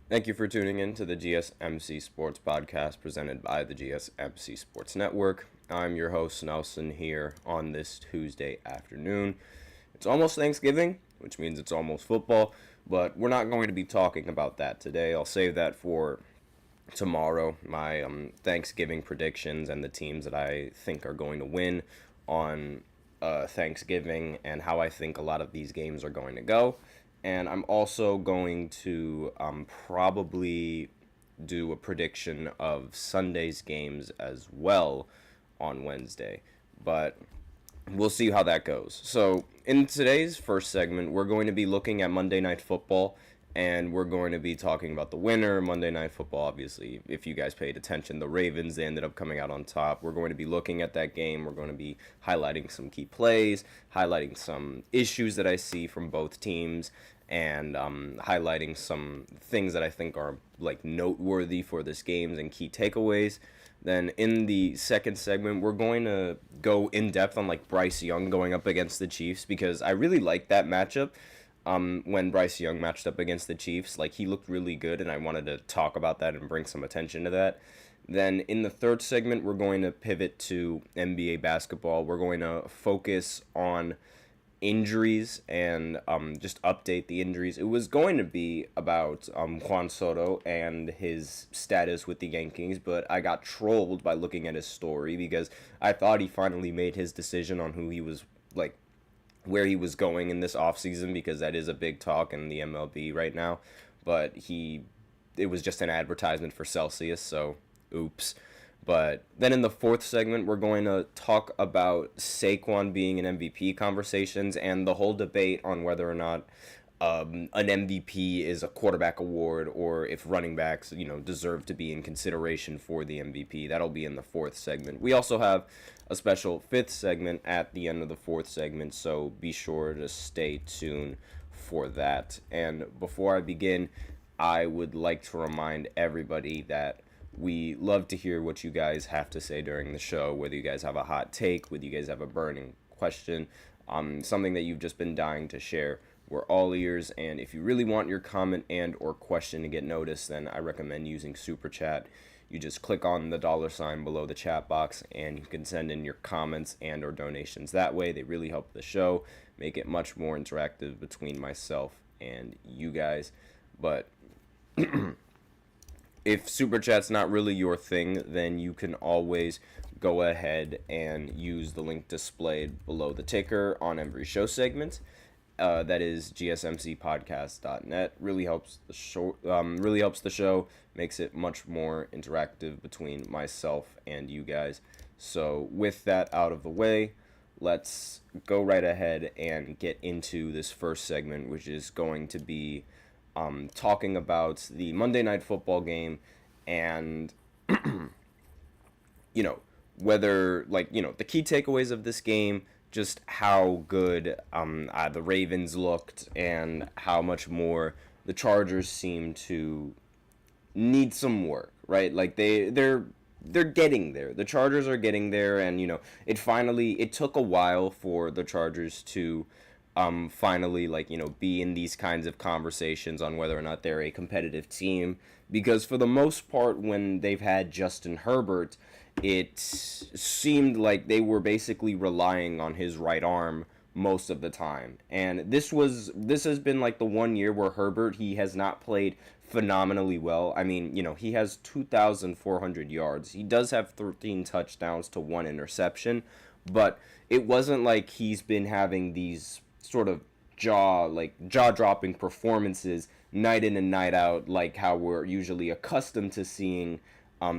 Thank you for tuning in to the GSMC Sports Podcast presented by the GSMC Sports Network. I'm your host, Nelson, here on this Tuesday afternoon. It's almost Thanksgiving, which means it's almost football, but we're not going to be talking about that today. I'll save that for tomorrow. My Thanksgiving predictions and the teams that I think are going to win on Thanksgiving and how I think a lot of these games are going to go. And I'm also going to probably do a prediction of Sunday's games as well on Wednesday. But we'll see how that goes. So, in today's first segment, we're going to be looking at Monday Night Football, and we're going to be talking about the winner. Monday Night Football, obviously, if you guys paid attention, the Ravens, they ended up coming out on top. We're going to be looking at that game. We're going to be highlighting some key plays, highlighting some issues that I see from both teams, and highlighting some things that I think are like noteworthy for this game and key takeaways. Then in the second segment, we're going to go in depth on like Bryce Young going up against the Chiefs because I really like that matchup. When Bryce Young matched up against the Chiefs, like he looked really good, and I wanted to talk about that and bring some attention to that. Then in the third segment, we're going to pivot to NBA basketball. We're going to focus on injuries and just update the injuries. It was going to be about Juan Soto and his status with the Yankees, but I got trolled by looking at his story because I thought he finally made his decision on who he was, like, where he was going in this offseason, because that is a big talk in the MLB right now. But it was just an advertisement for Celsius, so oops. But then in the fourth segment, we're going to talk about Saquon being in MVP conversations and the whole debate on whether or not an MVP is a quarterback award or if running backs, deserve to be in consideration for the MVP. That'll be in the fourth segment. We also have a special fifth segment at the end of the fourth segment, so be sure to stay tuned for that. And before I begin, I would like to remind everybody that we love to hear what you guys have to say during the show, whether you guys have a hot take, whether you guys have a burning question, something that you've just been dying to share. We're all ears, and if you really want your comment and or question to get noticed, then I recommend using Super Chat. You just click on the $ below the chat box, and you can send in your comments and or donations that way. They really help the show, make it much more interactive between myself and you guys. But if Super Chat's not really your thing, then you can always go ahead and use the link displayed below the ticker on every show segment. That is gsmcpodcast.net. Really helps the show. Makes it much more interactive between myself and you guys. So with that out of the way, let's go right ahead and get into this first segment, which is going to be talking about the Monday Night Football game and, whether, the key takeaways of this game, just how good the Ravens looked and how much more the Chargers seem to need some work, right? Like they're getting there. The Chargers are getting there, and it took a while for the Chargers to finally be in these kinds of conversations on whether or not they're a competitive team, because for the most part when they've had Justin Herbert, it seemed like they were basically relying on his right arm most of the time. And this has been like the one year where Herbert, he has not played phenomenally well. I mean, he has 2,400 yards. He does have 13 touchdowns to 1 interception, but it wasn't like he's been having these sort of jaw-dropping performances night in and night out, like how we're usually accustomed to seeing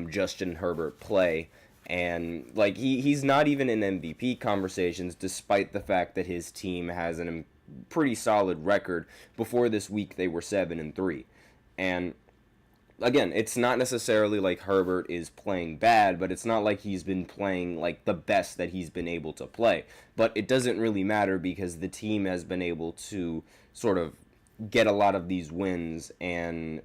Justin Herbert play. And he's not even in MVP conversations, despite the fact that his team has a pretty solid record. Before this week, they were 7-3, and again, it's not necessarily like Herbert is playing bad, but it's not like he's been playing like the best that he's been able to play. But it doesn't really matter because the team has been able to sort of get a lot of these wins, and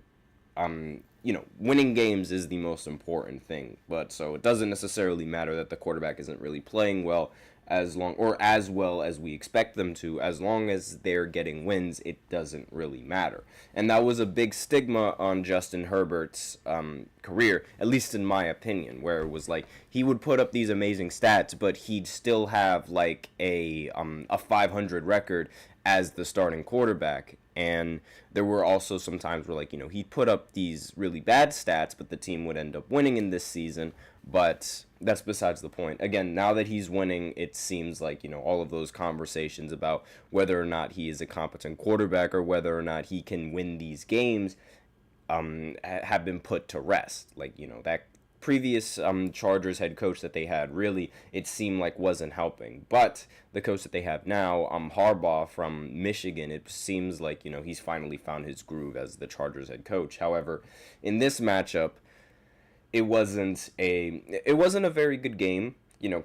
winning games is the most important thing. But so it doesn't necessarily matter that the quarterback isn't really playing well, as well as we expect them to. As long as they're getting wins, it doesn't really matter. And that was a big stigma on Justin Herbert's career, at least in my opinion, where it was like he would put up these amazing stats, but he'd still have like a 500 record as the starting quarterback. And there were also some times where, like, he'd put up these really bad stats, but the team would end up winning in this season. But that's besides the point. Again, now that he's winning, it seems like, all of those conversations about whether or not he is a competent quarterback or whether or not he can win these games have been put to rest. Like, that previous Chargers head coach that they had, really, it seemed like wasn't helping. But the coach that they have now, Harbaugh from Michigan, it seems like, he's finally found his groove as the Chargers head coach. However, in this matchup, it wasn't a very good game,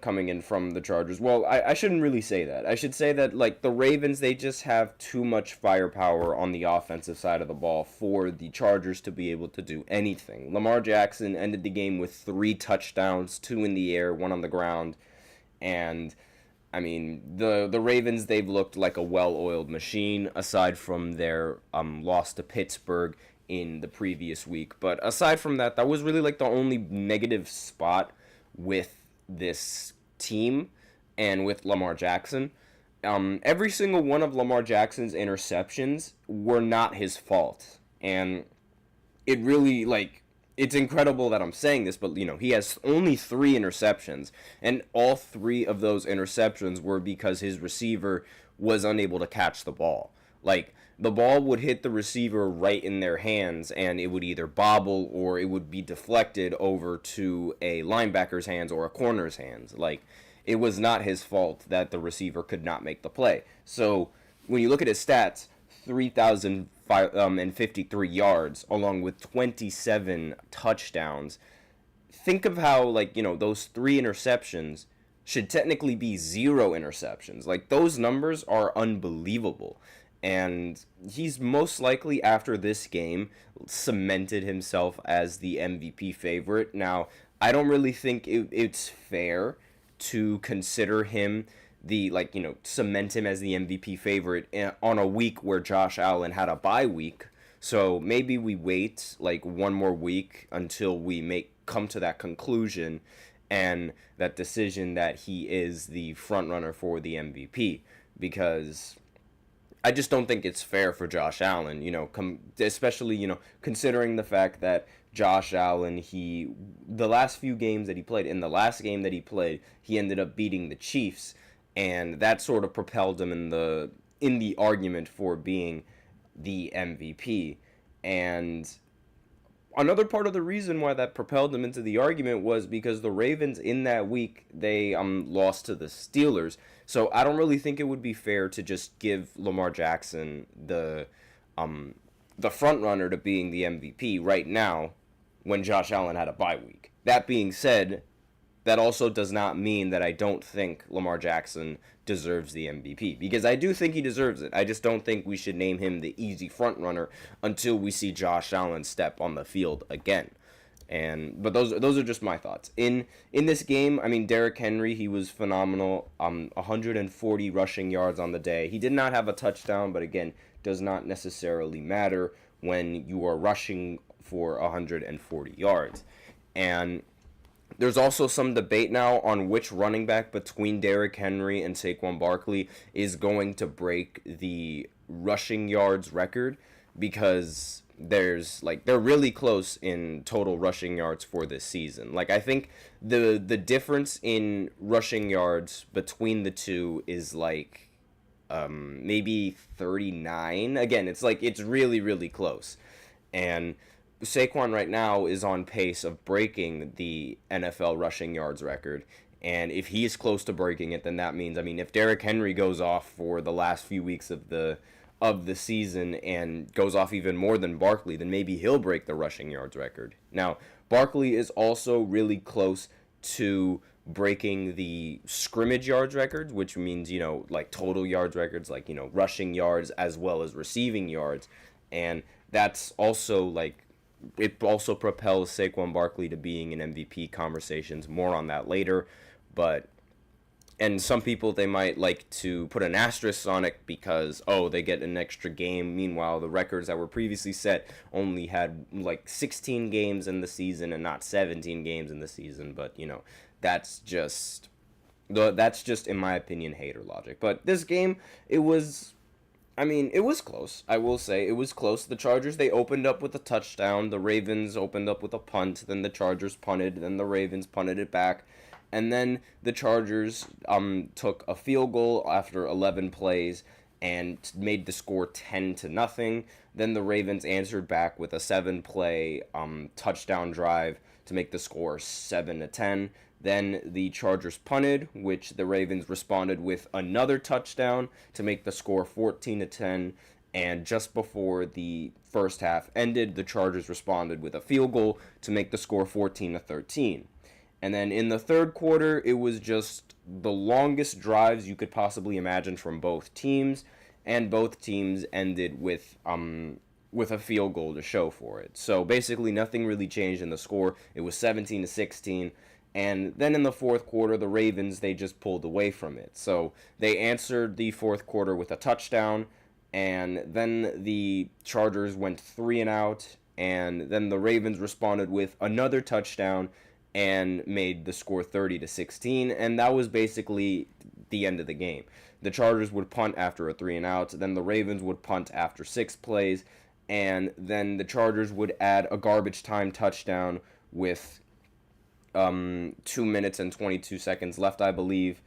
coming in from the Chargers. Well, I shouldn't really say that. I should say that, like, the Ravens, they just have too much firepower on the offensive side of the ball for the Chargers to be able to do anything. Lamar Jackson ended the game with 3 touchdowns, 2 in the air, 1 on the ground. And, I mean, the Ravens, they've looked like a well-oiled machine, aside from their loss to Pittsburgh in the previous week. But aside from that, that was really, like, the only negative spot with this team and with Lamar Jackson. Every single one of Lamar Jackson's interceptions were not his fault. And it really, like, it's incredible that I'm saying this, but, he has only 3 interceptions. And all 3 of those interceptions were because his receiver was unable to catch the ball. Like, the ball would hit the receiver right in their hands, and it would either bobble or it would be deflected over to a linebacker's hands or a corner's hands. Like, it was not his fault that the receiver could not make the play. So, when you look at his stats, 3,053 yards, along with 27 touchdowns. Think of how, like, those 3 interceptions should technically be 0 interceptions. Like, those numbers are unbelievable. And he's most likely, after this game, cemented himself as the MVP favorite. Now, I don't really think it's fair to consider him cement him as the MVP favorite on a week where Josh Allen had a bye week. So maybe we wait, like, one more week until we come to that conclusion and that decision that he is the front runner for the MVP. Because I just don't think it's fair for Josh Allen, especially, considering the fact that Josh Allen, the last few games that he played, in the last game that he played, he ended up beating the Chiefs, and that sort of propelled him in the argument for being the MVP. And another part of the reason why that propelled him into the argument was because the Ravens in that week, they lost to the Steelers. So I don't really think it would be fair to just give Lamar Jackson the front runner to being the MVP right now when Josh Allen had a bye week. That being said, that also does not mean that I don't think Lamar Jackson deserves the MVP, because I do think he deserves it. I just don't think we should name him the easy front runner until we see Josh Allen step on the field again. But those are just my thoughts. In this game, I mean, Derrick Henry, he was phenomenal. 140 rushing yards on the day. He did not have a touchdown, but again, does not necessarily matter when you are rushing for 140 yards. And there's also some debate now on which running back between Derrick Henry and Saquon Barkley is going to break the rushing yards record, because they're really close in total rushing yards for this season. Like, I think the difference in rushing yards between the two is like maybe 39. Again, it's really, really close. And Saquon right now is on pace of breaking the NFL rushing yards record. And if he is close to breaking it, then that means, I mean, if Derrick Henry goes off for the last few weeks of the season and goes off even more than Barkley, then maybe he'll break the rushing yards record. Now, Barkley is also really close to breaking the scrimmage yards records, which means, like total yards records, like, rushing yards as well as receiving yards. And that's also it also propels Saquon Barkley to being in MVP conversations. More on that later. But and some people, they might like to put an asterisk on it because, oh, they get an extra game. Meanwhile, the records that were previously set only had like 16 games in the season and not 17 games in the season. But, that's just in my opinion, hater logic. But this game, it was close. I will say it was close. The Chargers, they opened up with a touchdown. The Ravens opened up with a punt. Then the Chargers punted. Then the Ravens punted it back. And then the Chargers took a field goal after 11 plays and made the score 10-0. Then the Ravens answered back with a 7-play touchdown drive to make the score 7-10. Then the Chargers punted, which the Ravens responded with another touchdown to make the score 14-10. And just before the first half ended, the Chargers responded with a field goal to make the score 14-13. And then in the third quarter, it was just the longest drives you could possibly imagine from both teams, and both teams ended with a field goal to show for it. So basically, nothing really changed in the score. It was 17-16, and then in the fourth quarter, the Ravens, they just pulled away from it. So they answered the fourth quarter with a touchdown, and then the Chargers went 3-and-out, and then the Ravens responded with another touchdown and made the score 30-16, and that was basically the end of the game. The Chargers would punt after a 3-and-out, then the Ravens would punt after 6 plays, and then the Chargers would add a garbage time touchdown with 2 minutes and 22 seconds left, I believe,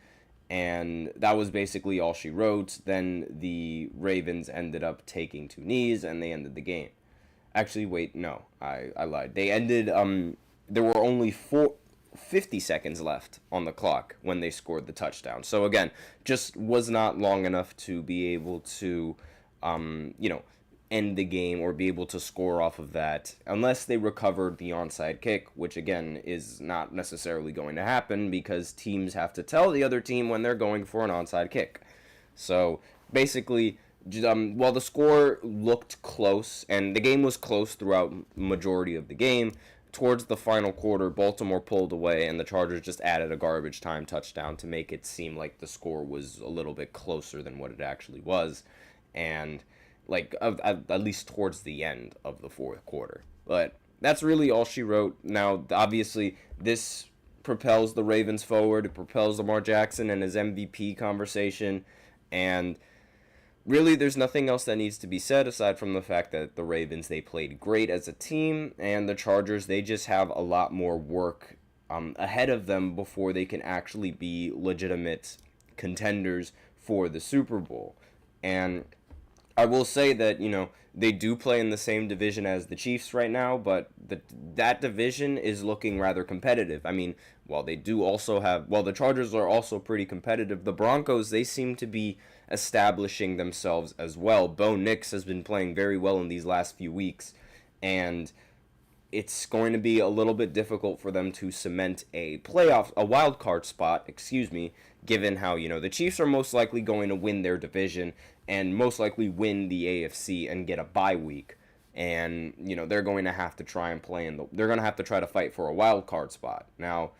and that was basically all she wrote. Then the Ravens ended up taking 2 knees, and they ended the game. Actually, wait, no, I lied. They ended... there were only 50 seconds left on the clock when they scored the touchdown. So again, just was not long enough to be able to, end the game or be able to score off of that unless they recovered the onside kick, which again is not necessarily going to happen because teams have to tell the other team when they're going for an onside kick. So basically, while the score looked close and the game was close throughout majority of the game, towards the final quarter, Baltimore pulled away, and the Chargers just added a garbage time touchdown to make it seem like the score was a little bit closer than what it actually was, and at least towards the end of the fourth quarter. But that's really all she wrote. Now, obviously, this propels the Ravens forward. It propels Lamar Jackson and his MVP conversation, and really, there's nothing else that needs to be said aside from the fact that the Ravens, they played great as a team, and the Chargers, they just have a lot more work ahead of them before they can actually be legitimate contenders for the Super Bowl. And I will say that, they do play in the same division as the Chiefs right now, but that division is looking rather competitive. I mean, while the Chargers are also pretty competitive, the Broncos, they seem to be establishing themselves as well. Bo Nix has been playing very well in these last few weeks, and it's going to be a little bit difficult for them to cement a wild card spot, given how, the Chiefs are most likely going to win their division and most likely win the AFC and get a bye week. And, they're going to have to try and they're going to have to try to fight for a wild card spot. Now,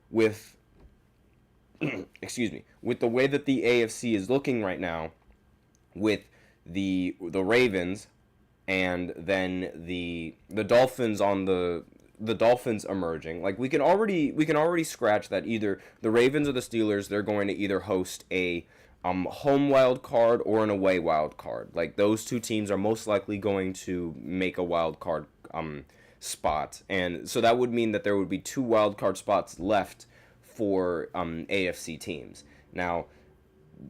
with with the way that the AFC is looking right now, with the Ravens and then the Dolphins the Dolphins emerging, we can already scratch that either the Ravens or the Steelers, they're going to either host a home wild card or an away wild card. Those two teams are most likely going to make a wild card spot, and so that would mean that there would be 2 wild card spots left for AFC teams. Now,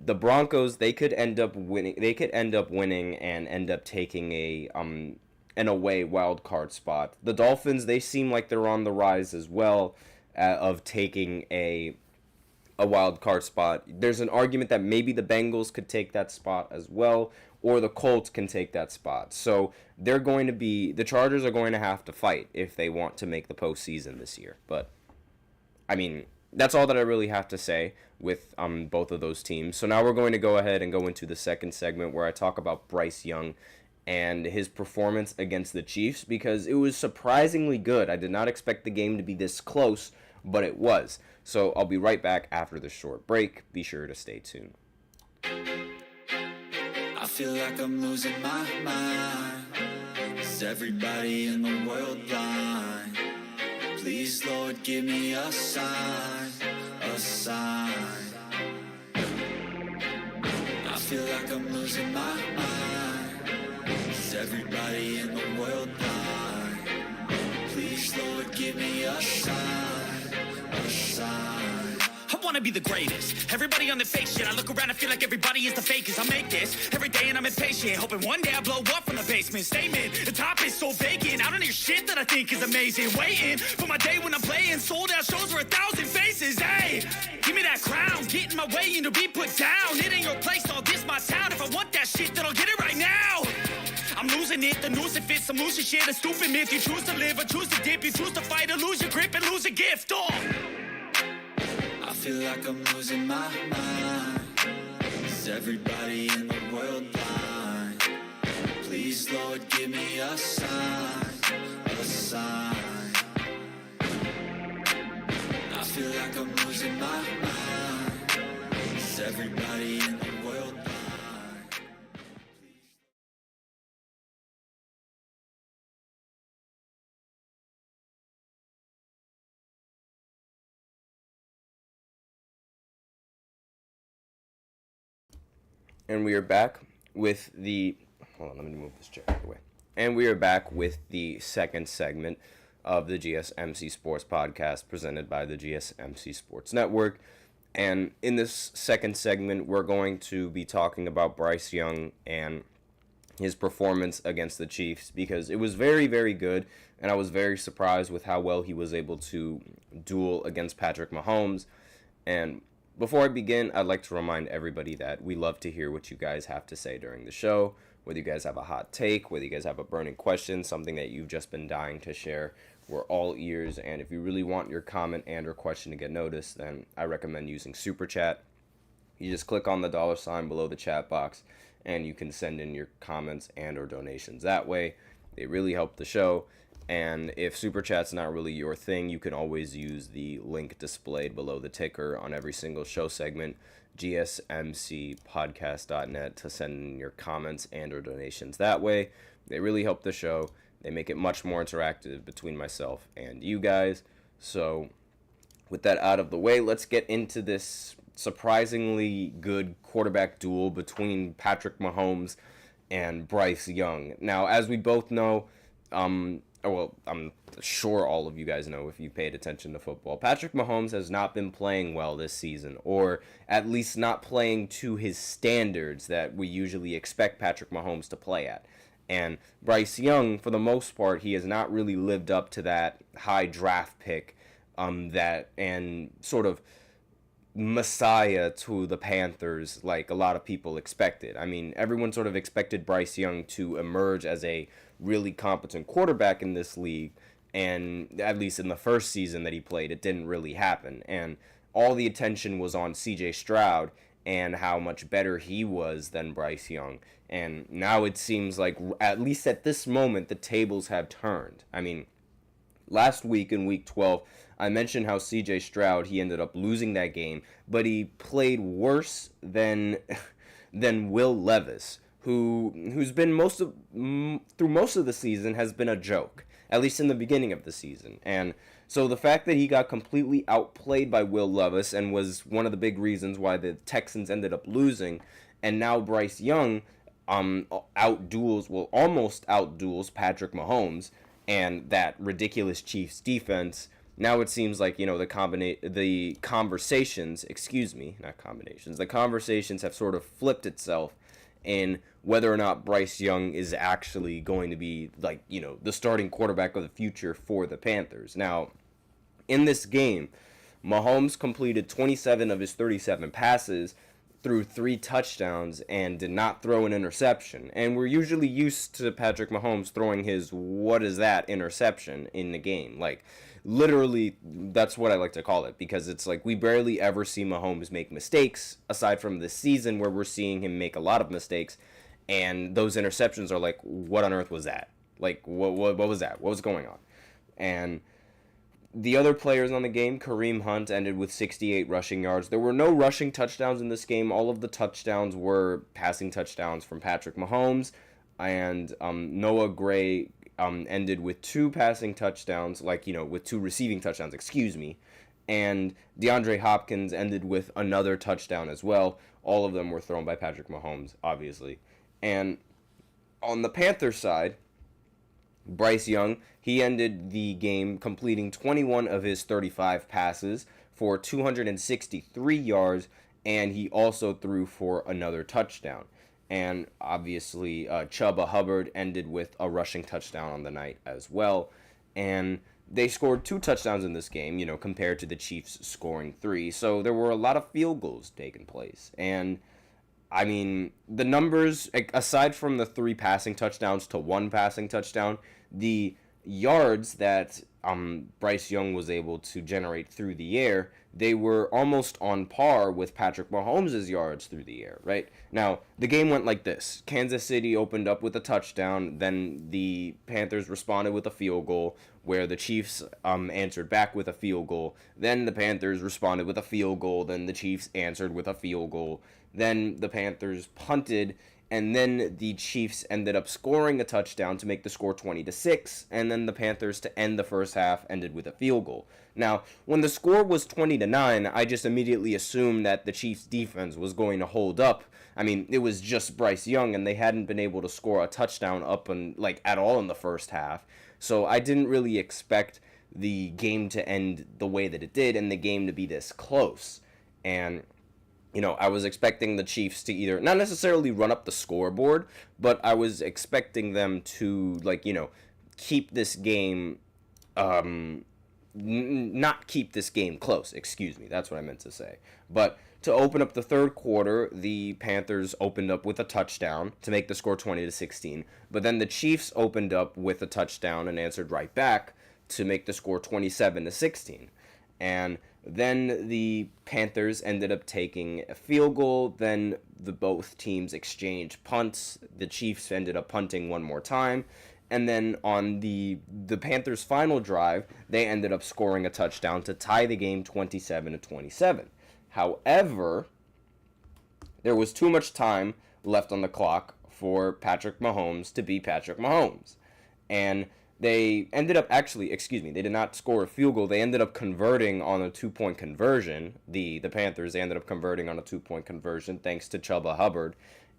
the Broncos, they could end up winning and end up taking an away wild card spot. The Dolphins, they seem like they're on the rise as well, of taking a wild card spot. There's an argument that maybe the Bengals could take that spot as well, or the Colts can take that spot. So the Chargers are going to have to fight if they want to make the postseason this year. But I mean, that's all that I really have to say with both of those teams. So now we're going to go ahead and go into the second segment where I talk about Bryce Young and his performance against the Chiefs, because it was surprisingly good. I did not expect the game to be this close, but it was. So I'll be right back after this short break. Be sure to stay tuned. I feel like I'm losing my mind. Is everybody in the world blind? Please, Lord, give me a sign, a sign. I feel like I'm losing my mind. Is everybody in the world blind? Please, Lord, give me a sign, a sign. I wanna be the greatest. Everybody on the fake shit. I look around and feel like everybody is the fakest. I make this every day and I'm impatient, hoping one day I blow up from the basement. Statement, the top is so vacant. I don't hear shit that I think is amazing. Waiting for my day when I'm playing sold out shows for 1,000 faces. Hey, give me that crown, get in my way and to be put down. It ain't your place, all this my town. If I want that shit, then I'll get it right now. I'm losing it, the noose it fits, I'm losing shit, a stupid myth. You choose to live or choose to dip, you choose to fight or lose your grip and lose a gift. Oh. I feel like I'm losing my mind. Is everybody in the world blind? Please, Lord, give me a sign, a sign. I feel like I'm losing my mind. Is everybody in the world blind? And we are back with the... Hold on, let me move this chair out of the way. And we are back with the second segment of the GSMC Sports Podcast presented by the GSMC Sports Network. And in this second segment, we're going to be talking about Bryce Young and his performance against the Chiefs, because it was very, very good, and I was very surprised with how well he was able to duel against Patrick Mahomes. And before I begin, I'd like to remind everybody that we love to hear what you guys have to say during the show, whether you guys have a hot take, whether you guys have a burning question, something that you've just been dying to share. We're all ears, and if you really want your comment and or question to get noticed, then I recommend using Super Chat. You just click on the $ below the chat box, and you can send in your comments and or donations that way. They really help the show. And if Super Chat's not really your thing, you can always use the link displayed below the ticker on every single show segment, GSMCpodcast.net, to send in your comments and or donations that way. They really help the show. They make it much more interactive between myself and you guys. So with that out of the way, let's get into this surprisingly good quarterback duel between Patrick Mahomes and Bryce Young. Now, as we both know, I'm sure all of you guys know if you paid attention to football, Patrick Mahomes has not been playing well this season, or at least not playing to his standards that we usually expect Patrick Mahomes to play at. And Bryce Young, for the most part, he has not really lived up to that high draft pick that and sort of messiah to the Panthers like a lot of people expected. I mean, everyone sort of expected Bryce Young to emerge as a really competent quarterback in this league, and at least in the first season that he played, it didn't really happen. And all the attention was on CJ Stroud and how much better he was than Bryce Young. And now it seems like, at least at this moment, the tables have turned. I mean, last week in Week 12, I mentioned how CJ Stroud, he ended up losing that game, but he played worse than Will Levis, who's been through most of the season has been a joke, at least in the beginning of the season. And so the fact that he got completely outplayed by Will Levis and was one of the big reasons why the Texans ended up losing, and now Bryce Young almost outduels Patrick Mahomes and that ridiculous Chiefs defense. Now it seems like, the conversations have sort of flipped itself in whether or not Bryce Young is actually going to be, the starting quarterback of the future for the Panthers. Now, in this game, Mahomes completed 27 of his 37 passes, threw 3 touchdowns, and did not throw an interception. And we're usually used to Patrick Mahomes throwing his what is that interception in the game. Literally, that's what I like to call it, because it's like we barely ever see Mahomes make mistakes, aside from this season where we're seeing him make a lot of mistakes, and those interceptions are like, what on earth was that? What was that? What was going on? And The other players on the game, Kareem Hunt ended with 68 rushing yards. There were no rushing touchdowns in this game. All of the touchdowns were passing touchdowns from Patrick Mahomes. And Noah Gray ended with 2 passing touchdowns, with 2 receiving touchdowns, And DeAndre Hopkins ended with another touchdown as well. All of them were thrown by Patrick Mahomes, obviously. And on the Panthers side, Bryce Young, he ended the game completing 21 of his 35 passes for 263 yards, and he also threw for another touchdown. And obviously, Chuba Hubbard ended with a rushing touchdown on the night as well. And they scored 2 touchdowns in this game, compared to the Chiefs scoring 3. So there were a lot of field goals taking place. And I mean, the numbers, aside from the 3 passing touchdowns to 1 passing touchdown, the yards that Bryce Young was able to generate through the air, they were almost on par with Patrick Mahomes' yards through the air, right? Now, the game went like this. Kansas City opened up with a touchdown, then the Panthers responded with a field goal, where the Chiefs answered back with a field goal. Then the Panthers responded with a field goal, then the Chiefs answered with a field goal. Then the Panthers punted, and then the Chiefs ended up scoring a touchdown to make the score 20-6, and then the Panthers, to end the first half, ended with a field goal. Now, when the score was 20-9, I just immediately assumed that the Chiefs' defense was going to hold up. I mean, it was just Bryce Young, and they hadn't been able to score a touchdown at all in the first half. So I didn't really expect the game to end the way that it did, and the game to be this close. And I was expecting the Chiefs to either, not necessarily run up the scoreboard, but I was expecting them to, keep this game, not keep this game close, that's what I meant to say. But to open up the third quarter, the Panthers opened up with a touchdown to make the score 20-16, but then the Chiefs opened up with a touchdown and answered right back to make the score 27-16. And then the Panthers ended up taking a field goal. Then both teams exchanged punts. The Chiefs ended up punting one more time. And then on the Panthers' final drive, they ended up scoring a touchdown to tie the game 27-27. However, there was too much time left on the clock for Patrick Mahomes to be Patrick Mahomes. And they ended up they did not score a field goal. They ended up converting on a 2-point conversion. The Panthers ended up converting on a 2-point conversion thanks to Chuba Hubbard.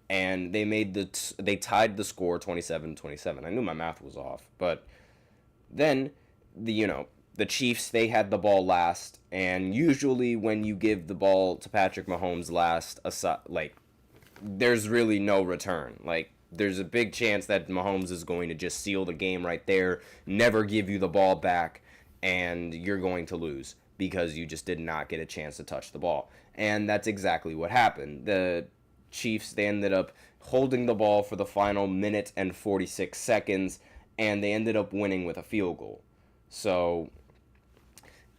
And they tied the score 27-27. I knew my math was off. But then, the Chiefs, they had the ball last. And usually when you give the ball to Patrick Mahomes last, there's really no return. There's a big chance that Mahomes is going to just seal the game right there, never give you the ball back, and you're going to lose because you just did not get a chance to touch the ball. And that's exactly what happened. The Chiefs, they ended up holding the ball for the final minute and 46 seconds, and they ended up winning with a field goal. So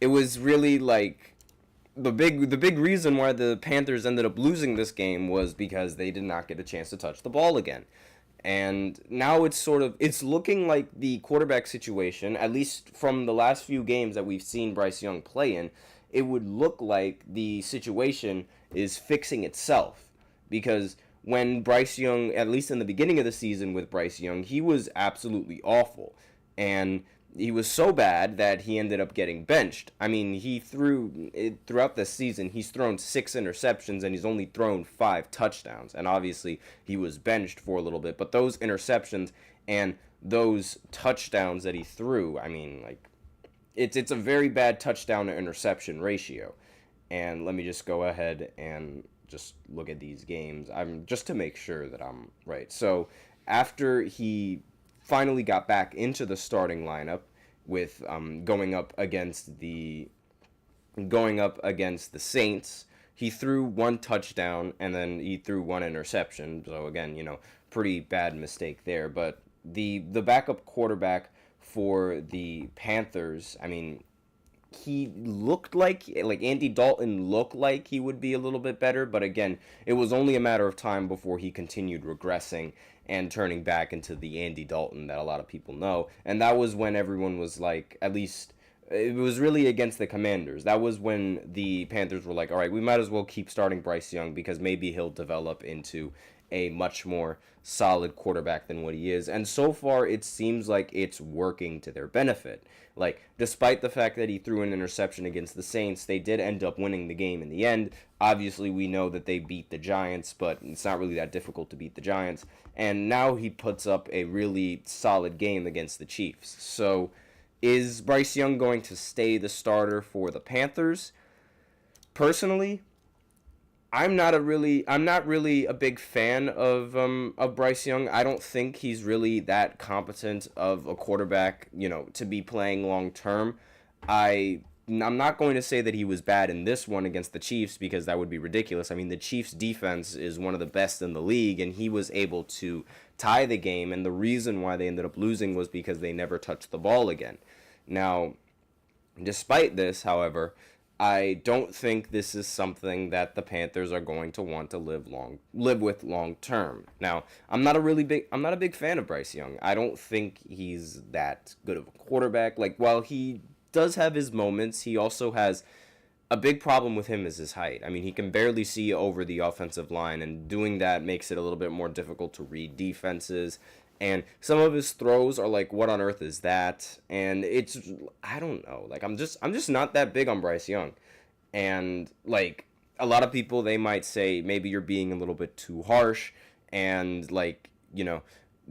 it was really the big reason why the Panthers ended up losing this game was because they did not get a chance to touch the ball again. And now it's looking like the quarterback situation, at least from the last few games that we've seen Bryce Young play in, it would look like the situation is fixing itself. Because when Bryce Young, at least in the beginning of the season with Bryce Young, he was absolutely awful. And he was so bad that he ended up getting benched. I mean, throughout this season, he's thrown 6 interceptions and he's only thrown 5 touchdowns. And obviously, he was benched for a little bit. But those interceptions and those touchdowns that he threw, I mean, it's a very bad touchdown to interception ratio. And let me just go ahead and just look at these games. Just to make sure that I'm right. So, after he finally got back into the starting lineup with going up against the Saints, he threw 1 touchdown and then he threw 1 interception. So again, pretty bad mistake there. But the backup quarterback for the Panthers, I mean, he looked like Andy Dalton looked like he would be a little bit better, but again, it was only a matter of time before he continued regressing and turning back into the Andy Dalton that a lot of people know. And that was when everyone was at least it was really against the Commanders. That was when the Panthers were like, all right, we might as well keep starting Bryce Young because maybe he'll develop into a much more solid quarterback than what he is. And so far, it seems like it's working to their benefit. Like, despite the fact that he threw an interception against the Saints, they did end up winning the game in the end. Obviously, we know that they beat the Giants, but it's not really that difficult to beat the Giants. And now he puts up a really solid game against the Chiefs. So, is Bryce Young going to stay the starter for the Panthers? Personally, I'm not really a big fan of Bryce Young. I don't think he's really that competent of a quarterback, to be playing long term. I'm not going to say that he was bad in this one against the Chiefs because that would be ridiculous. I mean, the Chiefs' defense is one of the best in the league, and he was able to tie the game, and the reason why they ended up losing was because they never touched the ball again. Now, despite this, however, I don't think this is something that the Panthers are going to want to live with long term. Now, I'm not a big fan of Bryce Young. I don't think he's that good of a quarterback. Like, while he does have his moments, he also has a big problem with him is his height. I mean, he can barely see over the offensive line, and doing that makes it a little bit more difficult to read defenses. And some of his throws are like, what on earth is that? And I don't know. Like, I'm just not that big on Bryce Young. And, like, a lot of people, they might say, maybe you're being a little bit too harsh. And, like,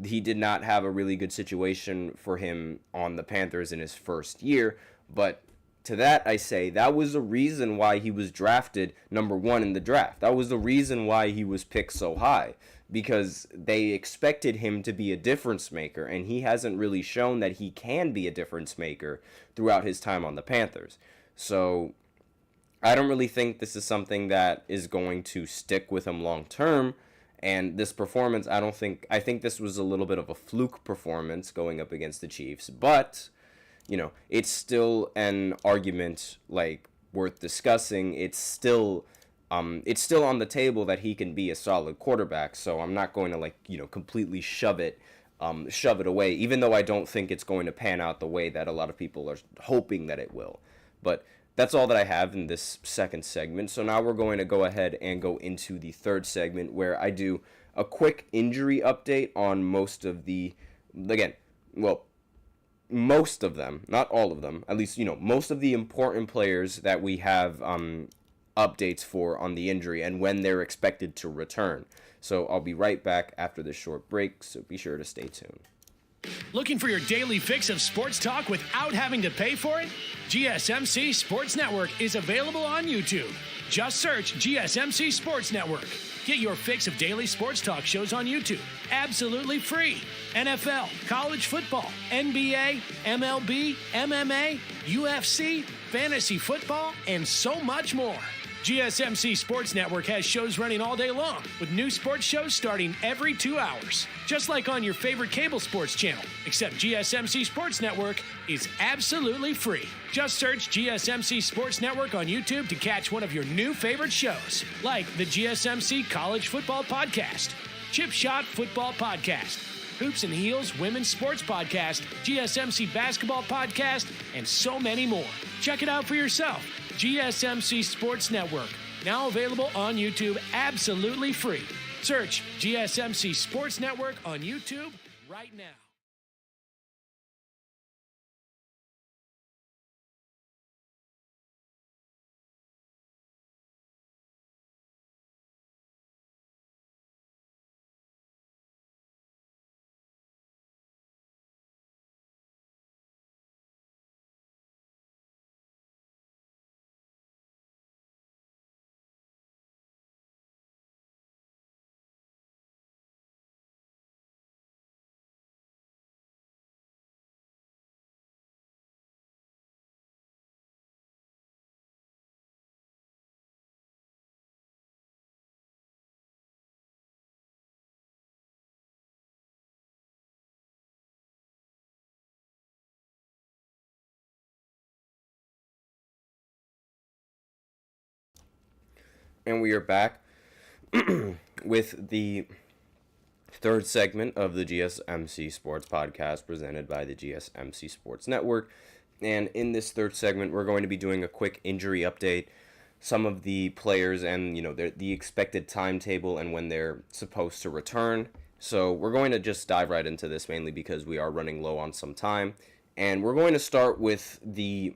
he did not have a really good situation for him on the Panthers in his first year. But to that, I say, that was the reason why he was drafted number 1 in the draft. That was the reason why he was picked so high. Because they expected him to be a difference maker, and he hasn't really shown that he can be a difference maker throughout his time on the Panthers. So I don't really think this is something that is going to stick with him long term. And this performance, I think this was a little bit of a fluke performance going up against the Chiefs. But, it's still an argument, like, worth discussing. It's still on the table that he can be a solid quarterback, so I'm not going to completely shove it away, even though I don't think it's going to pan out the way that a lot of people are hoping that it will. But that's all that I have in this second segment. So now we're going to go ahead and go into the third segment where I do a quick injury update on most of them, not all of them, at least, most of the important players that we have updates for on the injury and when they're expected to return. So I'll be right back after this short break, so be sure to stay tuned. Looking for your daily fix of sports talk without having to pay for it? GSMC Sports Network is available on YouTube. Just search GSMC Sports Network. Get your fix of daily sports talk shows on YouTube, absolutely free. NFL, college football, NBA, MLB, MMA, UFC, fantasy football, and so much more. GSMC Sports Network has shows running all day long, with new sports shows starting every 2 hours. Just like on your favorite cable sports channel, except GSMC Sports Network is absolutely free. Just search GSMC Sports Network on YouTube to catch one of your new favorite shows, like the GSMC College Football Podcast, Chip Shot Football Podcast, Hoops and Heels Women's Sports Podcast, GSMC Basketball Podcast, and so many more. Check it out for yourself. GSMC Sports Network, now available on YouTube absolutely free. Search GSMC Sports Network on YouTube right now. And we are back with the third segment of the GSMC Sports Podcast presented by the GSMC Sports Network. And in this third segment, we're going to be doing a quick injury update, some of the players and, the expected timetable and when they're supposed to return. So we're going to just dive right into this, mainly because we are running low on some time. And we're going to start with the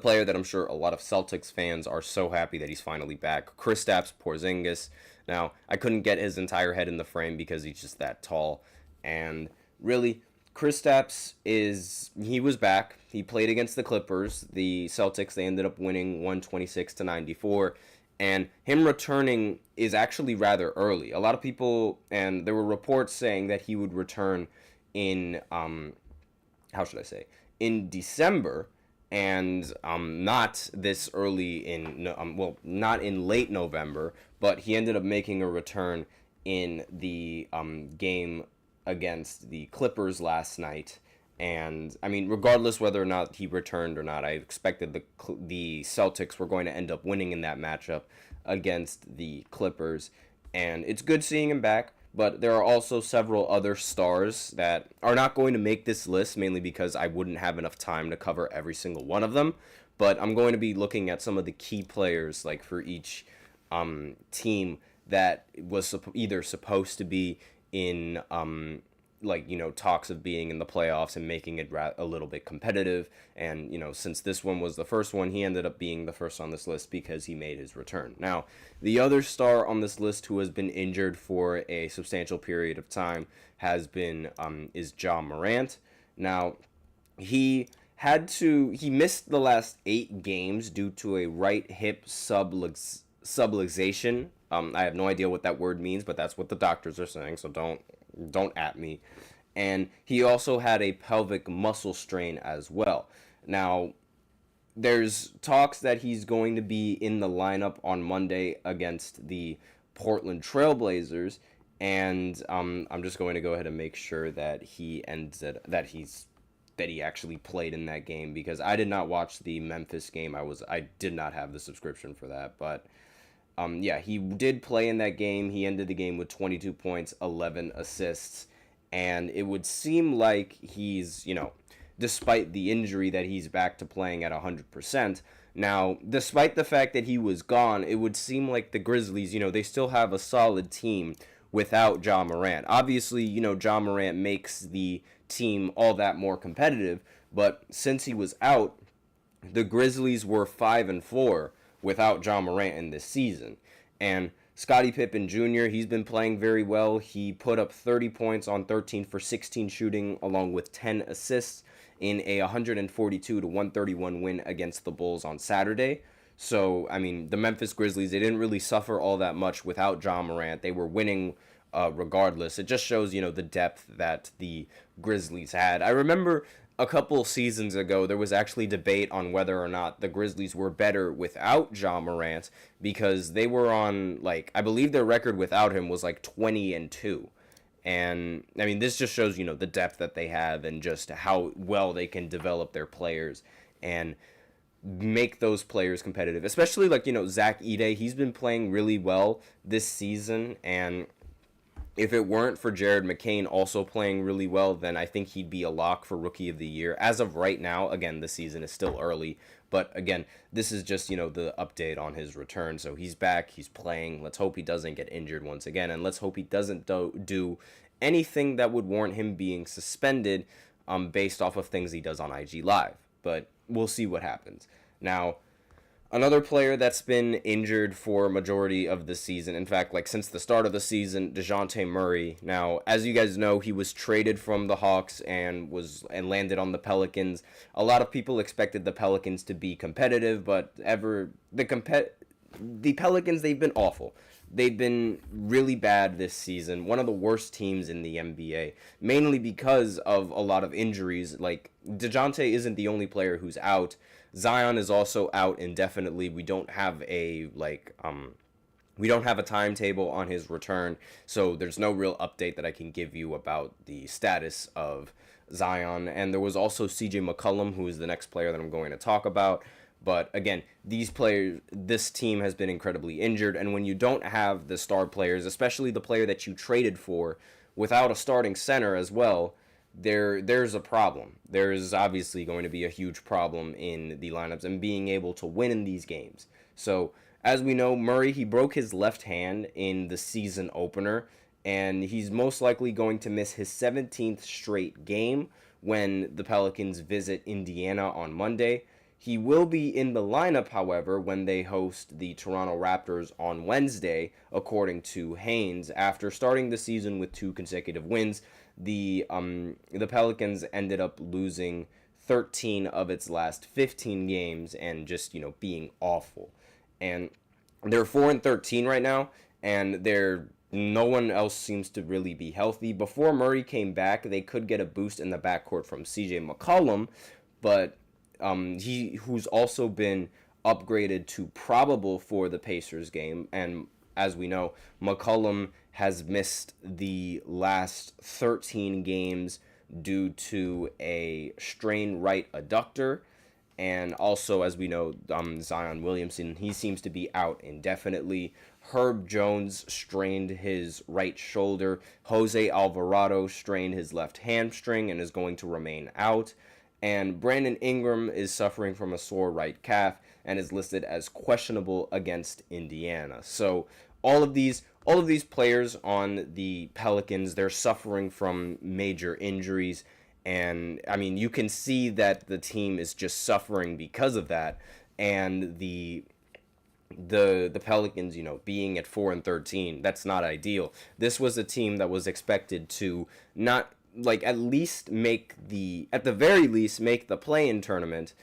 player that I'm sure a lot of Celtics fans are so happy that he's finally back, Kristaps Porzingis. Now, I couldn't get his entire head in the frame because he's just that tall. And really, Kristaps he was back. He played against the Clippers. The Celtics, they ended up winning 126-94. And him returning is actually rather early. A lot of people, and there were reports saying that he would return in, in December, and not this early not in late November, but he ended up making a return in the game against the Clippers last night. And I mean, regardless whether or not he returned or not, I expected the Celtics were going to end up winning in that matchup against the Clippers. And it's good seeing him back, but there are also several other stars that are not going to make this list, mainly because I wouldn't have enough time to cover every single one of them. But I'm going to be looking at some of the key players, like for each team that was either supposed to be in talks of being in the playoffs and making it a little bit competitive. And, since this one was the first one, he ended up being the first on this list because he made his return. Now, the other star on this list who has been injured for a substantial period of time is Ja Morant. Now, he missed the last 8 games due to a right hip subluxation. I have no idea what that word means, but that's what the doctors are saying, so don't at me. And he also had a pelvic muscle strain as well. Now, there's talks that he's going to be in the lineup on Monday against the Portland Trailblazers, and I'm just going to go ahead and make sure that he actually played in that game, because I did not watch the Memphis game. I did not have the subscription for that, but he did play in that game. He ended the game with 22 points, 11 assists, and it would seem like he's, despite the injury, that he's back to playing at 100%. Now, despite the fact that he was gone, it would seem like the Grizzlies, they still have a solid team without Ja Morant. Obviously, Ja Morant makes the team all that more competitive, but since he was out, the Grizzlies were 5-4 without Ja Morant in this season. And Scottie Pippen Jr., he's been playing very well. He put up 30 points on 13 for 16 shooting, along with 10 assists in a 142-131 win against the Bulls on Saturday. So, I mean, the Memphis Grizzlies, they didn't really suffer all that much without Ja Morant. They were winning regardless. It just shows, the depth that the Grizzlies had. I remember a couple seasons ago, there was actually debate on whether or not the Grizzlies were better without Ja Morant, because they were on, I believe their record without him was 20-2. And, I mean, this just shows, the depth that they have and just how well they can develop their players and make those players competitive. Especially, Zach Edey, he's been playing really well this season, and if it weren't for Jared McCain also playing really well, then I think he'd be a lock for Rookie of the Year. As of right now, again, the season is still early, but again, this is just, the update on his return. So he's back, he's playing. Let's hope he doesn't get injured once again, and let's hope he doesn't do anything that would warrant him being suspended based off of things he does on IG Live. But we'll see what happens. Now, another player that's been injured for a majority of the season, in fact, since the start of the season, DeJounte Murray. Now, as you guys know, he was traded from the Hawks and landed on the Pelicans. A lot of people expected the Pelicans to be competitive, but the Pelicans, they've been awful. They've been really bad this season, one of the worst teams in the NBA, mainly because of a lot of injuries. DeJounte isn't the only player who's out. Zion is also out indefinitely. We don't have a timetable on his return, so there's no real update that I can give you about the status of Zion. And there was also CJ McCollum, who is the next player that I'm going to talk about. But again, this team has been incredibly injured, and when you don't have the star players, especially the player that you traded for, without a starting center as well, there's a problem. There's obviously going to be a huge problem in the lineups and being able to win in these games. So, as we know, Murray, he broke his left hand in the season opener, and he's most likely going to miss his 17th straight game when the Pelicans visit Indiana on Monday. He will be in the lineup, however, when they host the Toronto Raptors on Wednesday, according to Haynes. After starting the season with 2 consecutive wins, the Pelicans ended up losing 13 of its last 15 games and just, being awful. And they're 4-13 right now, and no one else seems to really be healthy. Before Murray came back, they could get a boost in the backcourt from CJ McCollum, but who's also been upgraded to probable for the Pacers game. And as we know, McCollum has missed the last 13 games due to a strained right adductor. And also, as we know, Zion Williamson, he seems to be out indefinitely. Herb Jones strained his right shoulder. Jose Alvarado strained his left hamstring and is going to remain out. And Brandon Ingram is suffering from a sore right calf and is listed as questionable against Indiana. So all of these players on the Pelicans, they're suffering from major injuries. And, I mean, you can see that the team is just suffering because of that. And the Pelicans, being at 4-13, that's not ideal. This was a team that was expected to not, at the very least, make the play-in tournament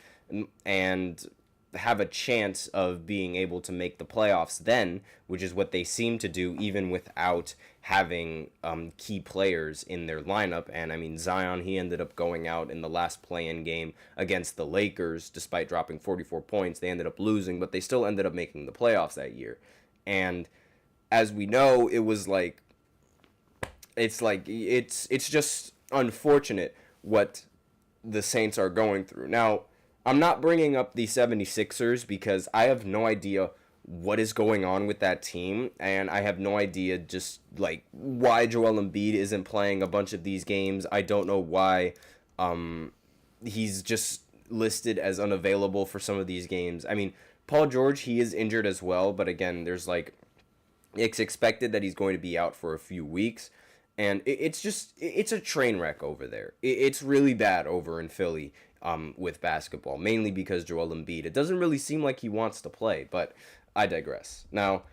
and have a chance of being able to make the playoffs then, which is what they seem to do even without having key players in their lineup. And, I mean, Zion, he ended up going out in the last play-in game against the Lakers, despite dropping 44 points. They ended up losing, but they still ended up making the playoffs that year. And as we know, it's just unfortunate what the Saints are going through. Now, I'm not bringing up the 76ers because I have no idea what is going on with that team, and I have no idea just why Joel Embiid isn't playing a bunch of these games. I don't know why he's just listed as unavailable for some of these games. I mean, Paul George, he is injured as well, but again, there's it's expected that he's going to be out for a few weeks. And it's a train wreck over there. It's really bad over in Philly with basketball, mainly because Joel Embiid, it doesn't really seem like he wants to play, but I digress. Now,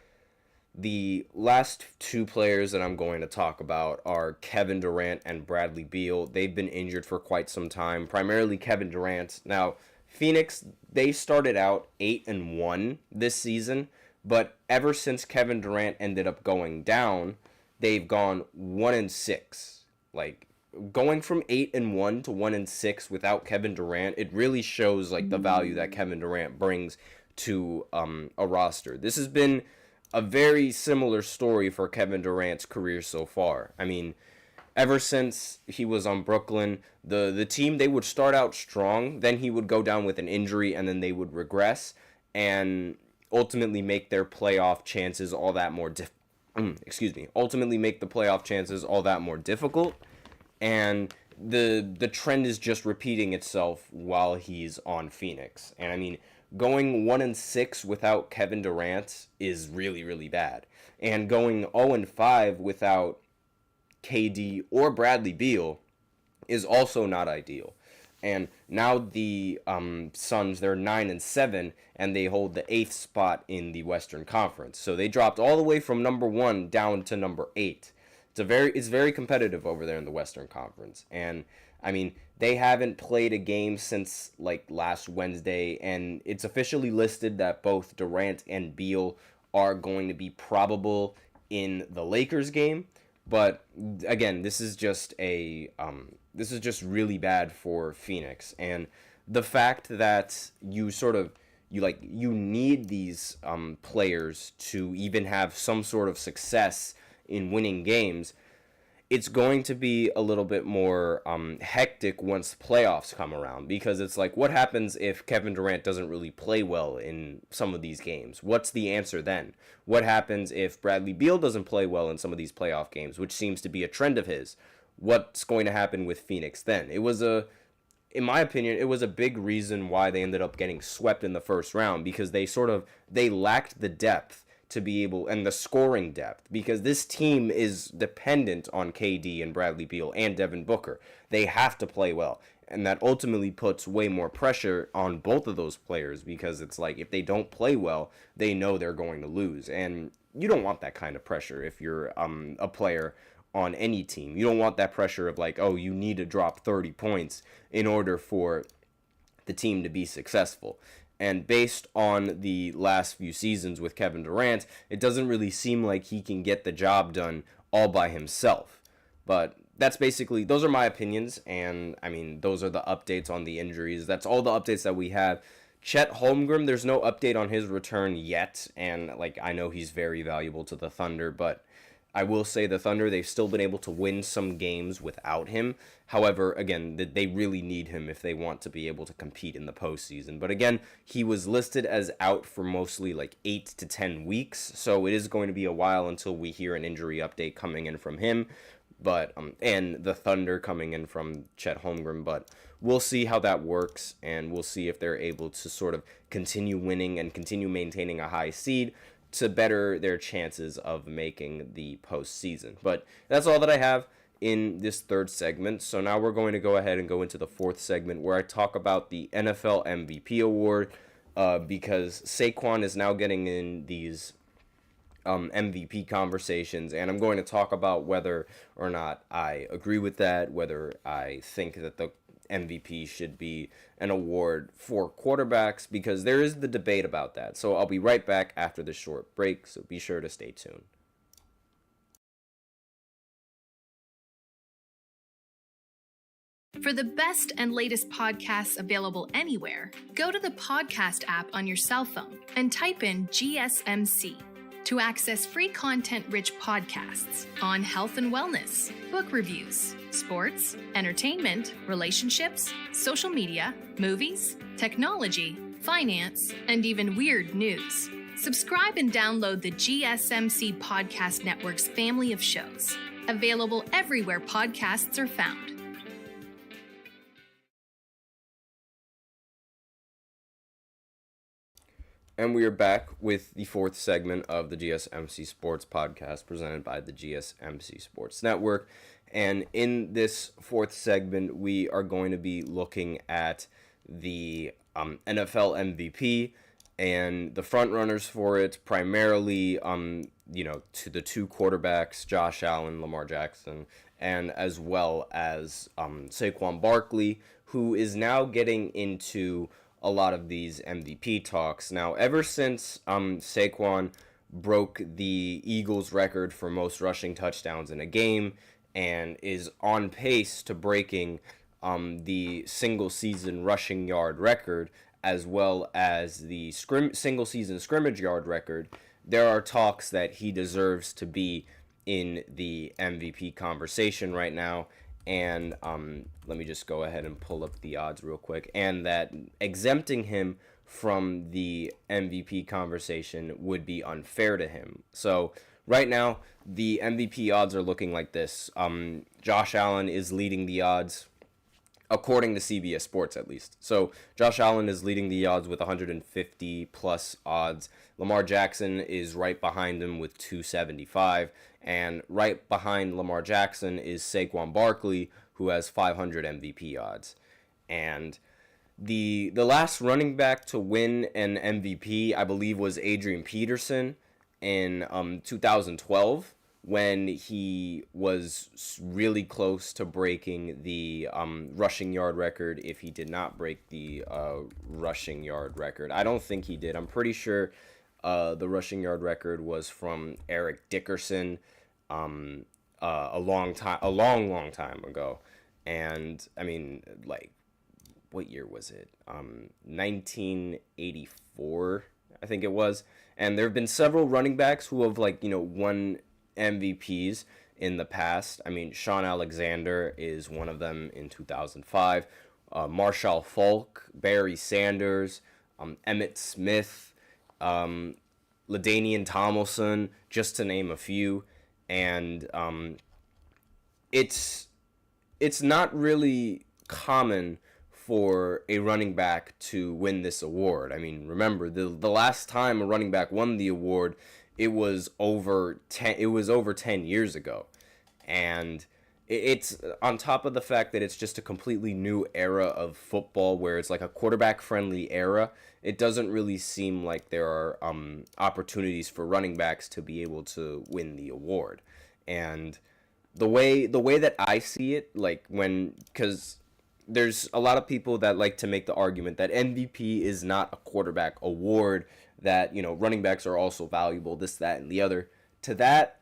the last 2 players that I'm going to talk about are Kevin Durant and Bradley Beal. They've been injured for quite some time, primarily Kevin Durant. Now, Phoenix, they started out 8-1 this season, but ever since Kevin Durant ended up going down, they've gone 1-6. Going from 8-1 to 1-6 without Kevin Durant, it really shows the value that Kevin Durant brings to a roster. This has been a very similar story for Kevin Durant's career so far. I mean, ever since he was on Brooklyn, the team, they would start out strong, then he would go down with an injury, and then they would regress and ultimately make their playoff chances all that more ultimately make the playoff chances all that more difficult, and the trend is just repeating itself while he's on Phoenix. And I mean, going 1-6 without Kevin Durant is really, really bad, and going 0-5 without KD or Bradley Beal is also not ideal. And now the Suns, they're 9-7, and they hold the 8th spot in the Western Conference. So they dropped all the way from number 1 down to number 8. It's very competitive over there in the Western Conference. And I mean, they haven't played a game since last Wednesday, and it's officially listed that both Durant and Beal are going to be probable in the Lakers game. But again, this is just really bad for Phoenix, and the fact that you need these players to even have some sort of success in winning games, it's going to be a little bit more hectic once playoffs come around, because it's what happens if Kevin Durant doesn't really play well in some of these games? What's the answer then? What happens if Bradley Beal doesn't play well in some of these playoff games, which seems to be a trend of his? what's going to happen with Phoenix then. In my opinion, it was a big reason why they ended up getting swept in the first round, because they lacked the depth to be able, and the scoring depth, because this team is dependent on KD and Bradley Beal and Devin Booker. They have to play well, and that ultimately puts way more pressure on both of those players, because it's like if they don't play well, they know they're going to lose, and you don't want that kind of pressure if you're a player on any team. You don't want that pressure of like, oh, you need to drop 30 points in order for the team to be successful. And based on the last few seasons with Kevin Durant, it doesn't really seem like he can get the job done all by himself. But that's basically, those are my opinions, and I mean, those are the updates on the injuries. That's all the updates that we have. Chet Holmgren, there's no update on his return yet, and like I know he's very valuable to the Thunder, but I will say the Thunder, they've still been able to win some games without him. However, again, they really need him if they want to be able to compete in the postseason. But again, he was listed as out for mostly like 8 to 10 weeks, so it is going to be a while until we hear an injury update coming in from him. But and the Thunder coming in from Chet Holmgren, but we'll see how that works, and we'll see if they're able to sort of continue winning and continue maintaining a high seed to better their chances of making the postseason. But that's all that I have in this third segment. So now we're going to go ahead and go into the fourth segment, where I talk about the NFL MVP award, because Saquon is now getting in these MVP conversations, and I'm going to talk about whether or not I agree with that, whether I think that the MVP should be an award for quarterbacks, because there is the debate about that. So I'll be right back after this short break, so be sure to stay tuned. For the best and latest podcasts available anywhere, go to the podcast app on your cell phone and type in GSMC to access free content-rich podcasts on health and wellness, book reviews, sports, entertainment, relationships, social media, movies, technology, finance, and even weird news. Subscribe and download the GSMC Podcast Network's family of shows, available everywhere podcasts are found. And we are back with the fourth segment of the GSMC Sports Podcast, presented by the GSMC Sports Network. And in this fourth segment, we are going to be looking at the NFL MVP and the front runners for it, primarily, to the two quarterbacks, Josh Allen, Lamar Jackson, and as well as Saquon Barkley, who is now getting into a lot of these MVP talks. Now, ever since Saquon broke the Eagles' record for most rushing touchdowns in a game and is on pace to breaking the single-season rushing yard record, as well as the single-season scrimmage yard record, there are talks that he deserves to be in the MVP conversation right now. And let me just go ahead and pull up the odds real quick. And that exempting him from the MVP conversation would be unfair to him. So right now, the MVP odds are looking like this. Josh Allen is leading the odds, according to CBS Sports at least. So Josh Allen is leading the odds with 150 plus odds. Lamar Jackson is right behind him with 275. And right behind Lamar Jackson is Saquon Barkley, who has 500 MVP odds. And the last running back to win an MVP, I believe, was Adrian Peterson in 2012, when he was really close to breaking the rushing yard record, if he did not break the rushing yard record. I don't think he did. I'm pretty sure the rushing yard record was from Eric Dickerson a long time ago. And I mean, like, what year was it? 1984, I think it was. And there have been several running backs who have, won MVPs in the past. I mean, Sean Alexander is one of them in 2005. Marshall Faulk, Barry Sanders, Emmitt Smith, LaDainian Tomlinson, just to name a few. And it's it's not really common for a running back to win this award. I mean, remember the last time a running back won the award, it was over 10 years ago. And it's on top of the fact that it's just a completely new era of football where it's like a quarterback friendly era. It doesn't really seem like there are opportunities for running backs to be able to win the award. And the way that I see it, like because there's a lot of people that like to make the argument that MVP is not a quarterback award, that, running backs are also valuable, this, that, and the other. To that,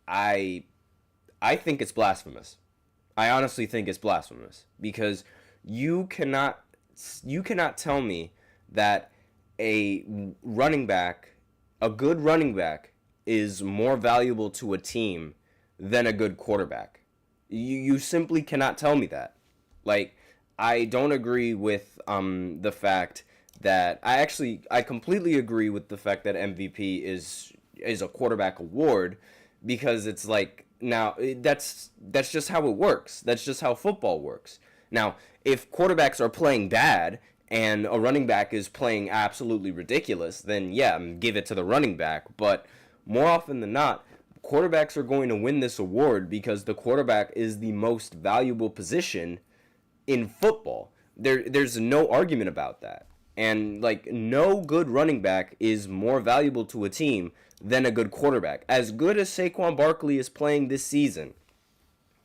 I think it's blasphemous. I honestly think it's blasphemous, because you cannot tell me that a good running back is more valuable to a team than a good quarterback. You simply cannot tell me that. Like, I don't agree with the fact that I completely agree with the fact that MVP is a quarterback award, because it's like, now that's just how it works. That's just how football works. Now, if quarterbacks are playing bad and a running back is playing absolutely ridiculous, then yeah, give it to the running back. But more often than not, quarterbacks are going to win this award because the quarterback is the most valuable position in football. There's no argument about that. And like, no good running back is more valuable to a team than a good quarterback. As good as Saquon Barkley is playing this season,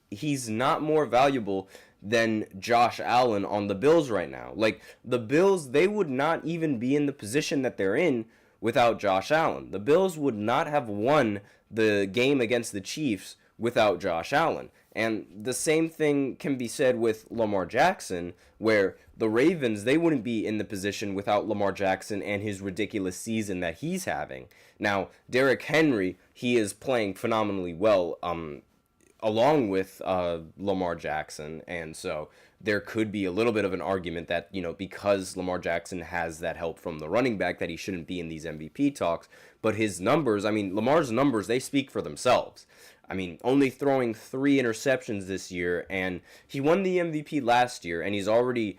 he's not more valuable than Josh Allen on the Bills right now. Like, the Bills, they would not even be in the position that they're in without Josh Allen. The Bills would not have won the game against the Chiefs without Josh Allen. And the same thing can be said with Lamar Jackson, where the Ravens, they wouldn't be in the position without Lamar Jackson and his ridiculous season that he's having. Now, Derrick Henry, he is playing phenomenally well along with Lamar Jackson, and so there could be a little bit of an argument that, because Lamar Jackson has that help from the running back, that he shouldn't be in these MVP talks. But his numbers, Lamar's numbers, they speak for themselves. Only throwing 3 interceptions this year, and he won the MVP last year, and he already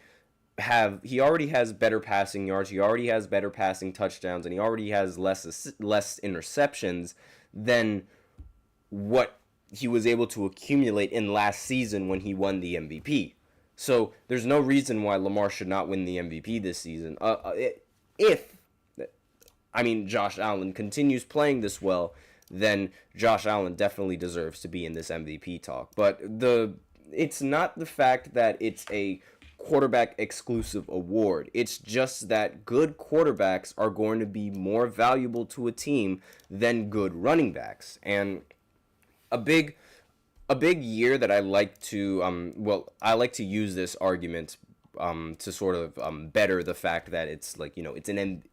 has better passing yards, he already has better passing touchdowns, and he already has less interceptions than what he was able to accumulate in last season when he won the MVP. So there's no reason why Lamar should not win the MVP this season. If Josh Allen continues playing this well, then Josh Allen definitely deserves to be in this MVP talk. But it's not the fact that it's a quarterback exclusive award. It's just that good quarterbacks are going to be more valuable to a team than good running backs. And a big year that I like to I like to use this argument to sort of better the fact that it's like,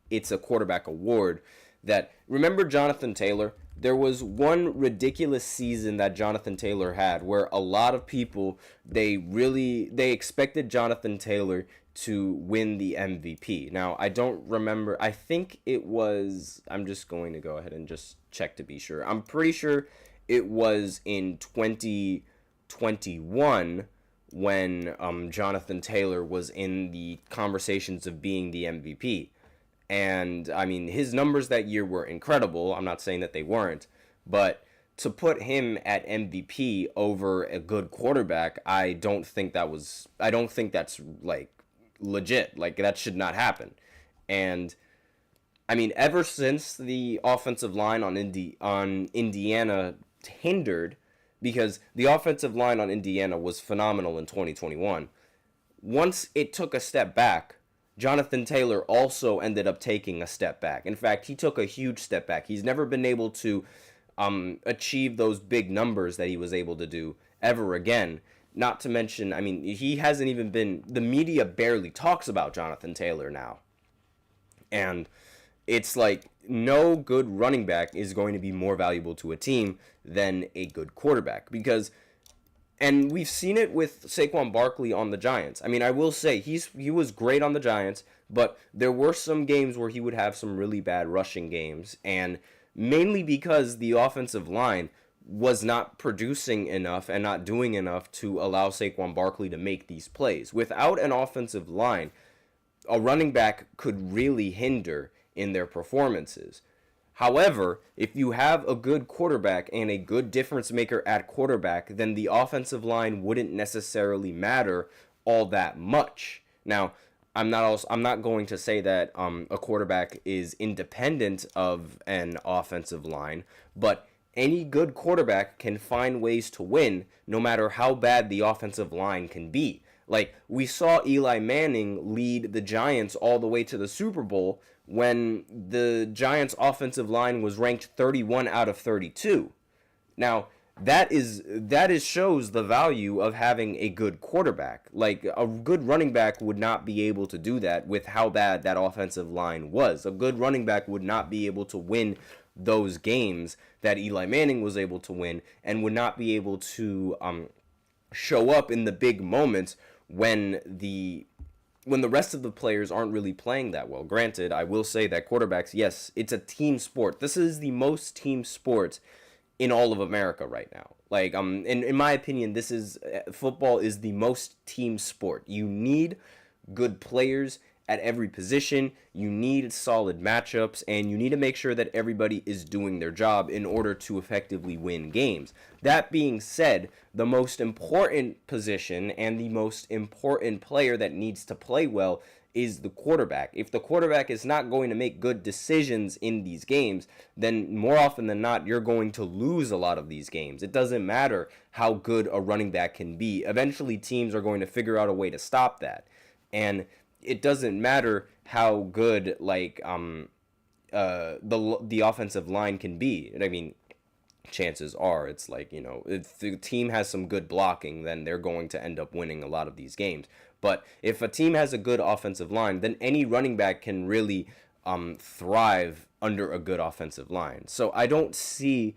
it's a quarterback award. That, remember Jonathan Taylor? There was one ridiculous season that Jonathan Taylor had where a lot of people, they expected Jonathan Taylor to win the MVP. Now, I don't remember. I think it was, I'm just going to go ahead and just check to be sure. I'm pretty sure it was in 2021 when Jonathan Taylor was in the conversations of being the MVP. And, his numbers that year were incredible. I'm not saying that they weren't. But to put him at MVP over a good quarterback, I don't think that's, like, legit. Like, that should not happen. And, ever since the offensive line on Indiana hindered, because the offensive line on Indiana was phenomenal in 2021, once it took a step back, Jonathan Taylor also ended up taking a step back. In fact, he took a huge step back. He's never been able to achieve those big numbers that he was able to do ever again. Not to mention, he hasn't even been, the media barely talks about Jonathan Taylor now. And it's like, no good running back is going to be more valuable to a team than a good quarterback. And we've seen it with Saquon Barkley on the Giants. I will say, he was great on the Giants, but there were some games where he would have some really bad rushing games, and mainly because the offensive line was not producing enough and not doing enough to allow Saquon Barkley to make these plays. Without an offensive line, a running back could really hinder in their performances. However, if you have a good quarterback and a good difference maker at quarterback, then the offensive line wouldn't necessarily matter all that much. Now, I'm not going to say that a quarterback is independent of an offensive line, but any good quarterback can find ways to win no matter how bad the offensive line can be. Like, we saw Eli Manning lead the Giants all the way to the Super Bowl when the Giants' offensive line was ranked 31 out of 32. Now, that shows the value of having a good quarterback. Like, a good running back would not be able to do that with how bad that offensive line was. A good running back would not be able to win those games that Eli Manning was able to win, and would not be able to show up in the big moments when the rest of the players aren't really playing that well. Granted, I will say that quarterbacks, yes, it's a team sport. This is the most team sport in all of America right now. Like, in my opinion, football is the most team sport. You need good players at every position. You need solid matchups, and you need to make sure that everybody is doing their job in order to effectively win games. That being said, the most important position and the most important player that needs to play well is the quarterback. If the quarterback is not going to make good decisions in these games, then more often than not, you're going to lose a lot of these games. It doesn't matter how good a running back can be. Eventually, teams are going to figure out a way to stop that. And it doesn't matter how good the offensive line can be. I mean, chances are it's like, if the team has some good blocking, then they're going to end up winning a lot of these games. But if a team has a good offensive line, then any running back can really thrive under a good offensive line. So I don't see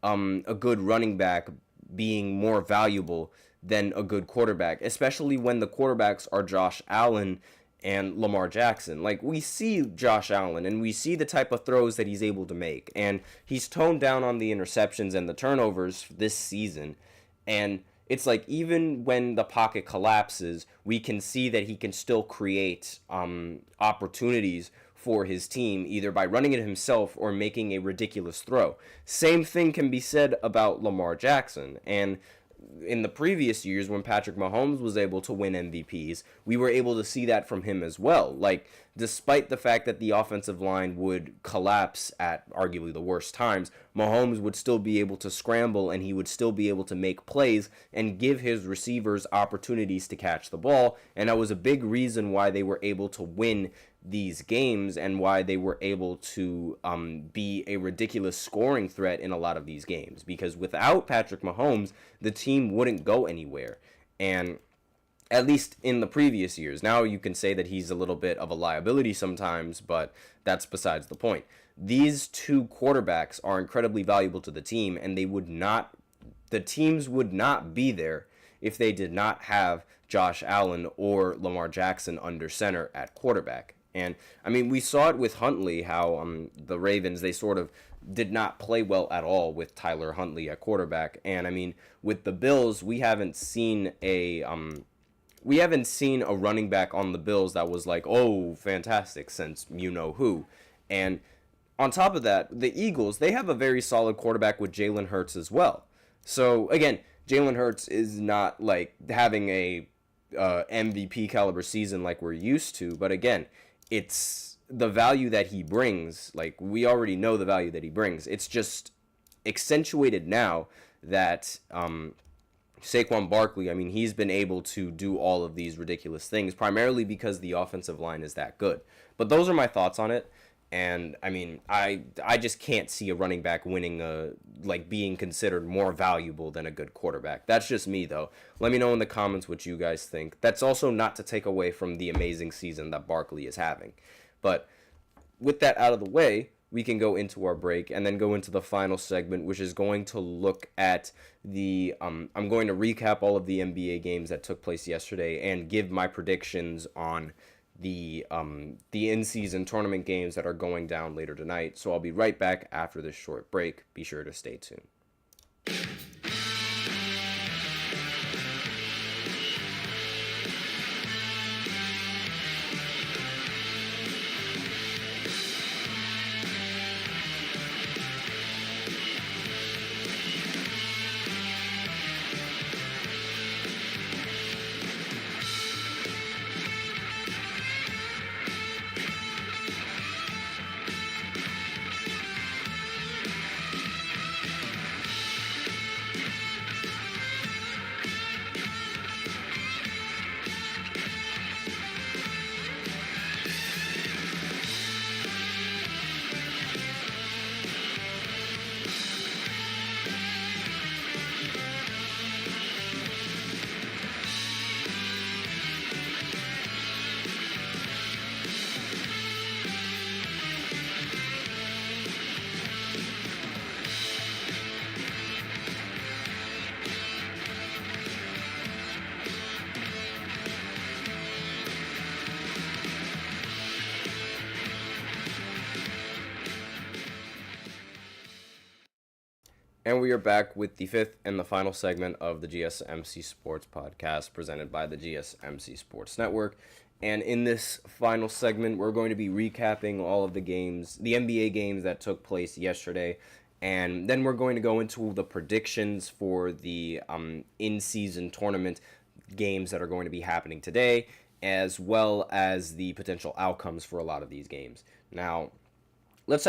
a good running back being more valuable than a good quarterback, especially when the quarterbacks are Josh Allen and Lamar Jackson. Like, we see Josh Allen, and we see the type of throws that he's able to make, and he's toned down on the interceptions and the turnovers this season, and it's like, even when the pocket collapses, we can see that he can still create opportunities for his team, either by running it himself or making a ridiculous throw. Same thing can be said about Lamar Jackson, and in the previous years when Patrick Mahomes was able to win MVPs, we were able to see that from him as well. Like, despite the fact that the offensive line would collapse at arguably the worst times, Mahomes would still be able to scramble, and he would still be able to make plays and give his receivers opportunities to catch the ball. And that was a big reason why they were able to win these games, and why they were able to be a ridiculous scoring threat in a lot of these games. Because without Patrick Mahomes, the team wouldn't go anywhere. And at least in the previous years. Now you can say that he's a little bit of a liability sometimes, but that's besides the point. These two quarterbacks are incredibly valuable to the team, and the teams would not be there if they did not have Josh Allen or Lamar Jackson under center at quarterback. And, I mean, we saw it with Huntley, how the Ravens, they sort of did not play well at all with Tyler Huntley at quarterback. And, I mean, with the Bills, we haven't seen a running back on the Bills that was like, oh, fantastic, since you-know-who. And on top of that, the Eagles, they have a very solid quarterback with Jalen Hurts as well. So, again, Jalen Hurts is not, like, having a MVP caliber season like we're used to. But, again, it's the value that he brings. Like, we already know the value that he brings. It's just accentuated now that Saquon Barkley, I mean, he's been able to do all of these ridiculous things, primarily because the offensive line is that good. But those are my thoughts on it. And, I mean, I just can't see a running back winning, being considered more valuable than a good quarterback. That's just me, though. Let me know in the comments what you guys think. That's also not to take away from the amazing season that Barkley is having. But with that out of the way, we can go into our break and then go into the final segment, which is going to look at I'm going to recap all of the NBA games that took place yesterday and give my predictions on the in-season tournament games that are going down later tonight. So I'll be right back after this short break. Be sure to stay tuned. And we are back with the fifth and the final segment of the GSMC Sports Podcast presented by the GSMC Sports Network. And in this final segment, we're going to be recapping all of the games, the NBA games that took place yesterday. And then we're going to go into the predictions for the in-season tournament games that are going to be happening today, as well as the potential outcomes for a lot of these games. Now, let's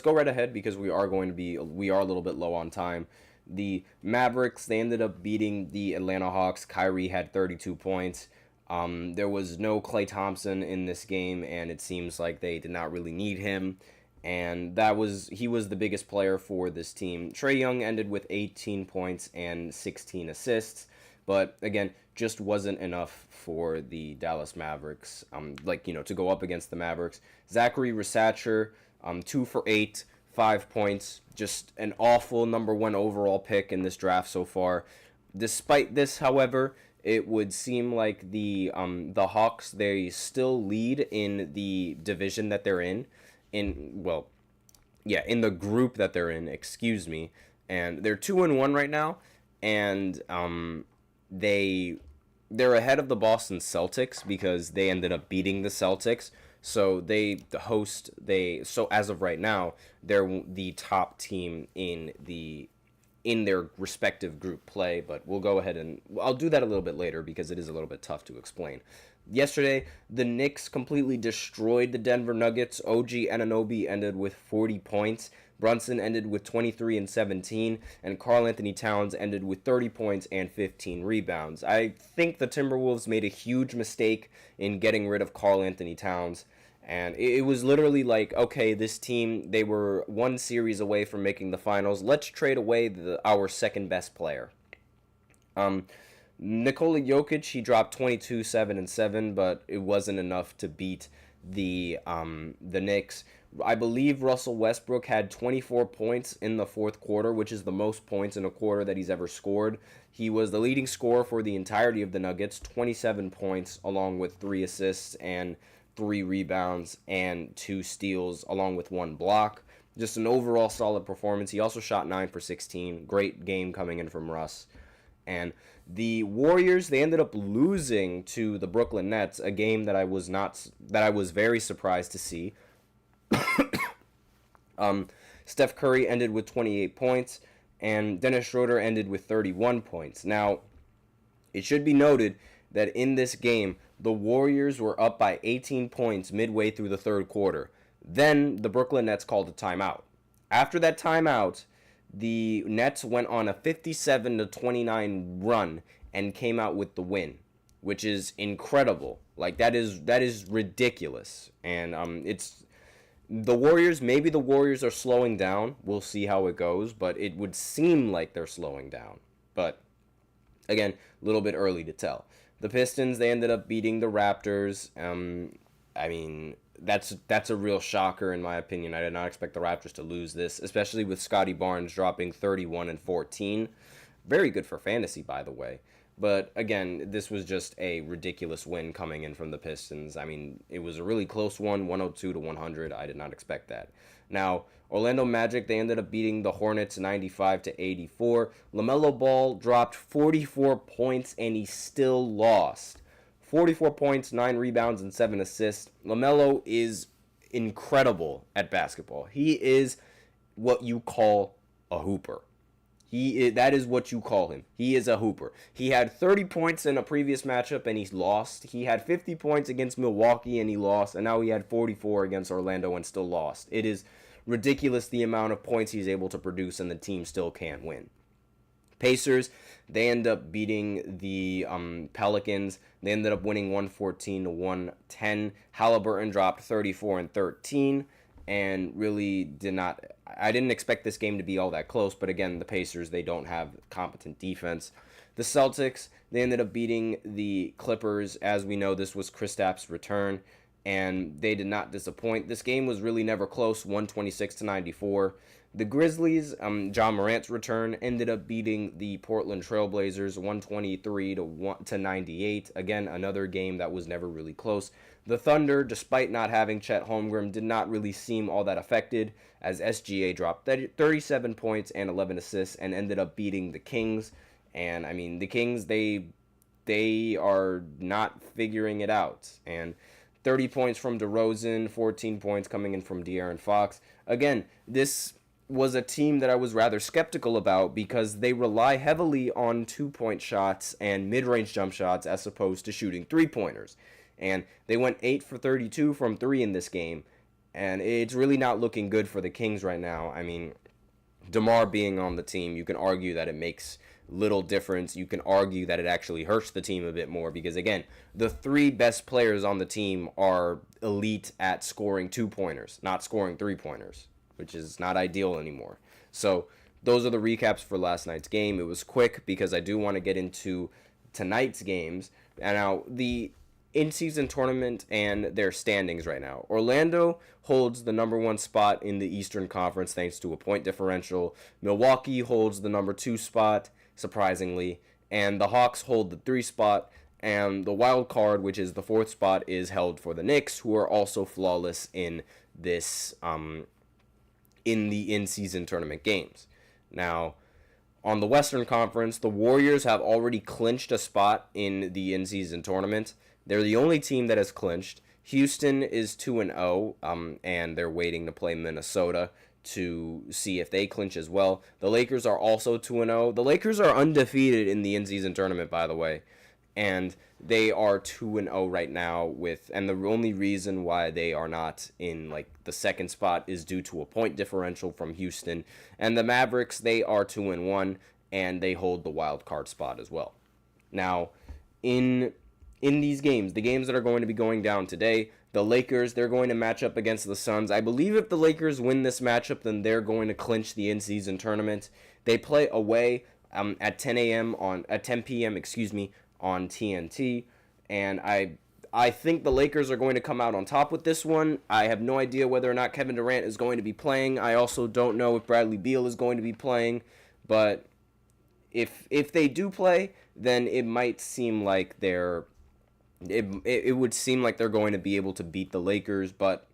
go right ahead because we are a little bit low on time. The Mavericks, they ended up beating the Atlanta Hawks. Kyrie had 32 points. There was no Klay Thompson in this game, and it seems like they did not really need him. And he was the biggest player for this team. Trae Young ended with 18 points and 16 assists, but again, just wasn't enough for the Dallas Mavericks. To go up against the Mavericks. Zachary Rasacher, 2 for 8, 5 points. Just an awful number 1 overall pick in this draft so far. Despite this, however, it would seem like the Hawks, they still lead in the division that they're in. In the group that they're in, and they're 2-1 right now, and they're ahead of the Boston Celtics because they ended up beating the Celtics. So as of right now, they're the top team in their respective group play, but we'll go ahead and I'll do that a little bit later because it is a little bit tough to explain. Yesterday, the Knicks completely destroyed the Denver Nuggets. OG Anunoby ended with 40 points. Brunson ended with 23 and 17, and Karl Anthony Towns ended with 30 points and 15 rebounds. I think the Timberwolves made a huge mistake in getting rid of Karl Anthony Towns, and it was literally like, okay, this team, they were one series away from making the finals. Let's trade away our second best player. Nikola Jokic, he dropped 22, 7, and 7, but it wasn't enough to beat the Knicks. I believe Russell Westbrook had 24 points in the fourth quarter, which is the most points in a quarter that he's ever scored. He was the leading scorer for the entirety of the Nuggets, 27 points, along with 3 assists and 3 rebounds and 2 steals, along with 1 block. Just an overall solid performance. He also shot 9 for 16. Great game coming in from Russ. And the Warriors, they ended up losing to the Brooklyn Nets, a game that I was very surprised to see. Steph Curry ended with 28 points, and Dennis Schroeder ended with 31 points. Now, it should be noted that in this game, the Warriors were up by 18 points midway through the third quarter. Then the Brooklyn Nets called a timeout. After that timeout, the Nets went on a 57-29 run and came out with the win, which is incredible. Like, that is ridiculous. And it's the Warriors, maybe the Warriors are slowing down. We'll see how it goes, but it would seem like they're slowing down. But again, a little bit early to tell. The Pistons, they ended up beating the Raptors. That's a real shocker in my opinion. I did not expect the Raptors to lose this, especially with Scotty Barnes dropping 31 and 14. Very good for fantasy, by the way. But again, this was just a ridiculous win coming in from the Pistons. I mean, it was a really close one, 102-100. I did not expect that. Now, Orlando Magic, they ended up beating the Hornets 95-84. LaMelo Ball dropped 44 points and he still lost. 44 points, 9 rebounds, and 7 assists. LaMelo is incredible at basketball. He is what you call a hooper. That is what you call him. He is a hooper. He had 30 points in a previous matchup and he's lost. He had 50 points against Milwaukee and he lost. And now he had 44 against Orlando and still lost. It is ridiculous the amount of points he's able to produce and the team still can't win. Pacers, they end up beating the Pelicans. They ended up winning 114-110. Halliburton dropped 34 and 13 and really I didn't expect this game to be all that close, but again, the Pacers, they don't have competent defense. The Celtics, they ended up beating the Clippers. As we know, this was Kristaps' return, and they did not disappoint. This game was really never close, 126-94. The Grizzlies, Ja Morant's return, ended up beating the Portland Trailblazers 123-98. Again, another game that was never really close. The Thunder, despite not having Chet Holmgren, did not really seem all that affected, as SGA dropped 37 points and 11 assists and ended up beating the Kings. And, I mean, the Kings, they are not figuring it out. And 30 points from DeRozan, 14 points coming in from De'Aaron Fox. Again, this was a team that I was rather skeptical about because they rely heavily on two-point shots and mid-range jump shots as opposed to shooting three-pointers. And they went 8 for 32 from 3 in this game, and it's really not looking good for the Kings right now. I mean, DeMar being on the team, you can argue that it makes little difference. You can argue that it actually hurts the team a bit more because, again, the 3 best players on the team are elite at scoring two-pointers, not scoring three-pointers, which is not ideal anymore. So those are the recaps for last night's game. It was quick because I do want to get into tonight's games. And now the in-season tournament and their standings right now. Orlando holds the number 1 spot in the Eastern Conference thanks to a point differential. Milwaukee holds the number 2 spot, surprisingly. And the Hawks hold the 3 spot. And the wild card, which is the 4th spot, is held for the Knicks, who are also flawless in this in the in-season tournament games. Now, on the Western Conference, the Warriors have already clinched a spot in the in-season tournament. They're the only team that has clinched. Houston is 2-0, and they're waiting to play Minnesota to see if they clinch as well. The Lakers are also 2-0. The Lakers are undefeated in the in-season tournament, by the way, and they are 2-0 right now and the only reason why they are not in like the second spot is due to a point differential from Houston. And the Mavericks, they are 2-1 and they hold the wild card spot as well. Now, in these games, the games that are going to be going down today, the Lakers, they're going to match up against the Suns. I believe if the Lakers win this matchup, then they're going to clinch the in-season tournament. They play away at 10 p.m. on TNT, and I think the Lakers are going to come out on top with this one. I have no idea whether or not Kevin Durant is going to be playing. I also don't know if Bradley Beal is going to be playing, but if they do play, then it might seem like it would seem like they're going to be able to beat the Lakers, but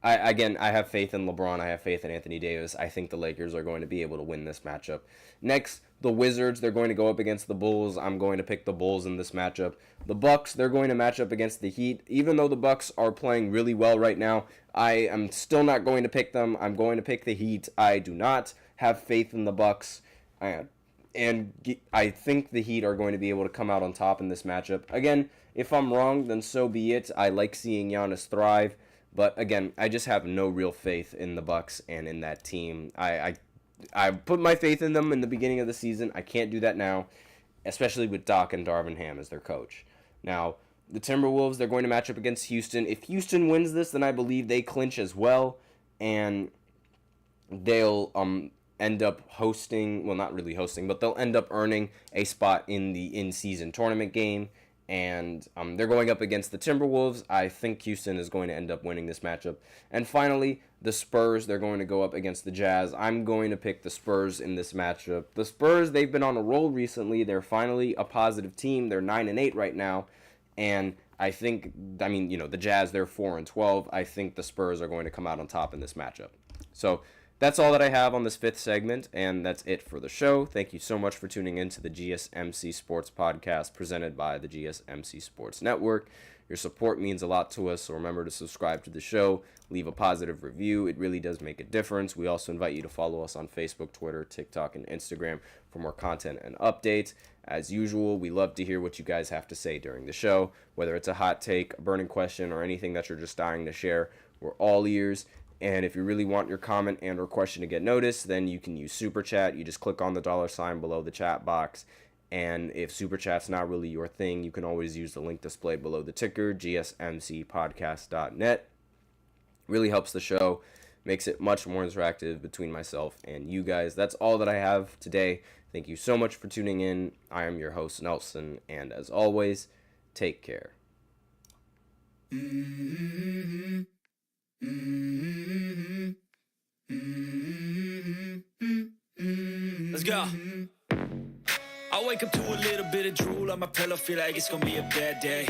I have faith in LeBron. I have faith in Anthony Davis. I think the Lakers are going to be able to win this matchup. Next, the Wizards, they're going to go up against the Bulls. I'm going to pick the Bulls in this matchup. The Bucks, they're going to match up against the Heat. Even though the Bucks are playing really well right now, I am still not going to pick them. I'm going to pick the Heat. I do not have faith in the Bucks. And I think the Heat are going to be able to come out on top in this matchup. Again, if I'm wrong, then so be it. I like seeing Giannis thrive. But again, I just have no real faith in the Bucks and in that team. I put my faith in them in the beginning of the season. I can't do that now, especially with Doc and Darvin Ham as their coach. Now, the Timberwolves, they're going to match up against Houston. If Houston wins this, then I believe they clinch as well, and they'll end up hosting, well, not really hosting, but they'll end up earning a spot in the in-season tournament game. And they're going up against the Timberwolves. I think Houston is going to end up winning this matchup. And finally, the Spurs, they're going to go up against the Jazz. I'm going to pick the Spurs in this matchup. The Spurs, they've been on a roll recently. They're finally a positive team. They're 9-8 right now. And the Jazz, they're 4-12. I think the Spurs are going to come out on top in this matchup. So that's all that I have on this 5th segment, and that's it for the show. Thank you so much for tuning in to the GSMC Sports Podcast presented by the GSMC Sports Network. Your support means a lot to us, so remember to subscribe to the show, leave a positive review. It really does make a difference. We also invite you to follow us on Facebook, Twitter, TikTok, and Instagram for more content and updates. As usual, we love to hear what you guys have to say during the show, whether it's a hot take, a burning question, or anything that you're just dying to share. We're all ears. And if you really want your comment and or question to get noticed, then you can use Super Chat. You just click on the $ below the chat box. And if Super Chat's not really your thing, you can always use the link displayed below the ticker, gsmcpodcast.net. Really helps the show, makes it much more interactive between myself and you guys. That's all that I have today. Thank you so much for tuning in. I am your host, Nelson, and as always, take care. Let's go. I wake up to a little bit of drool on my pillow, feel like it's gonna be a bad day.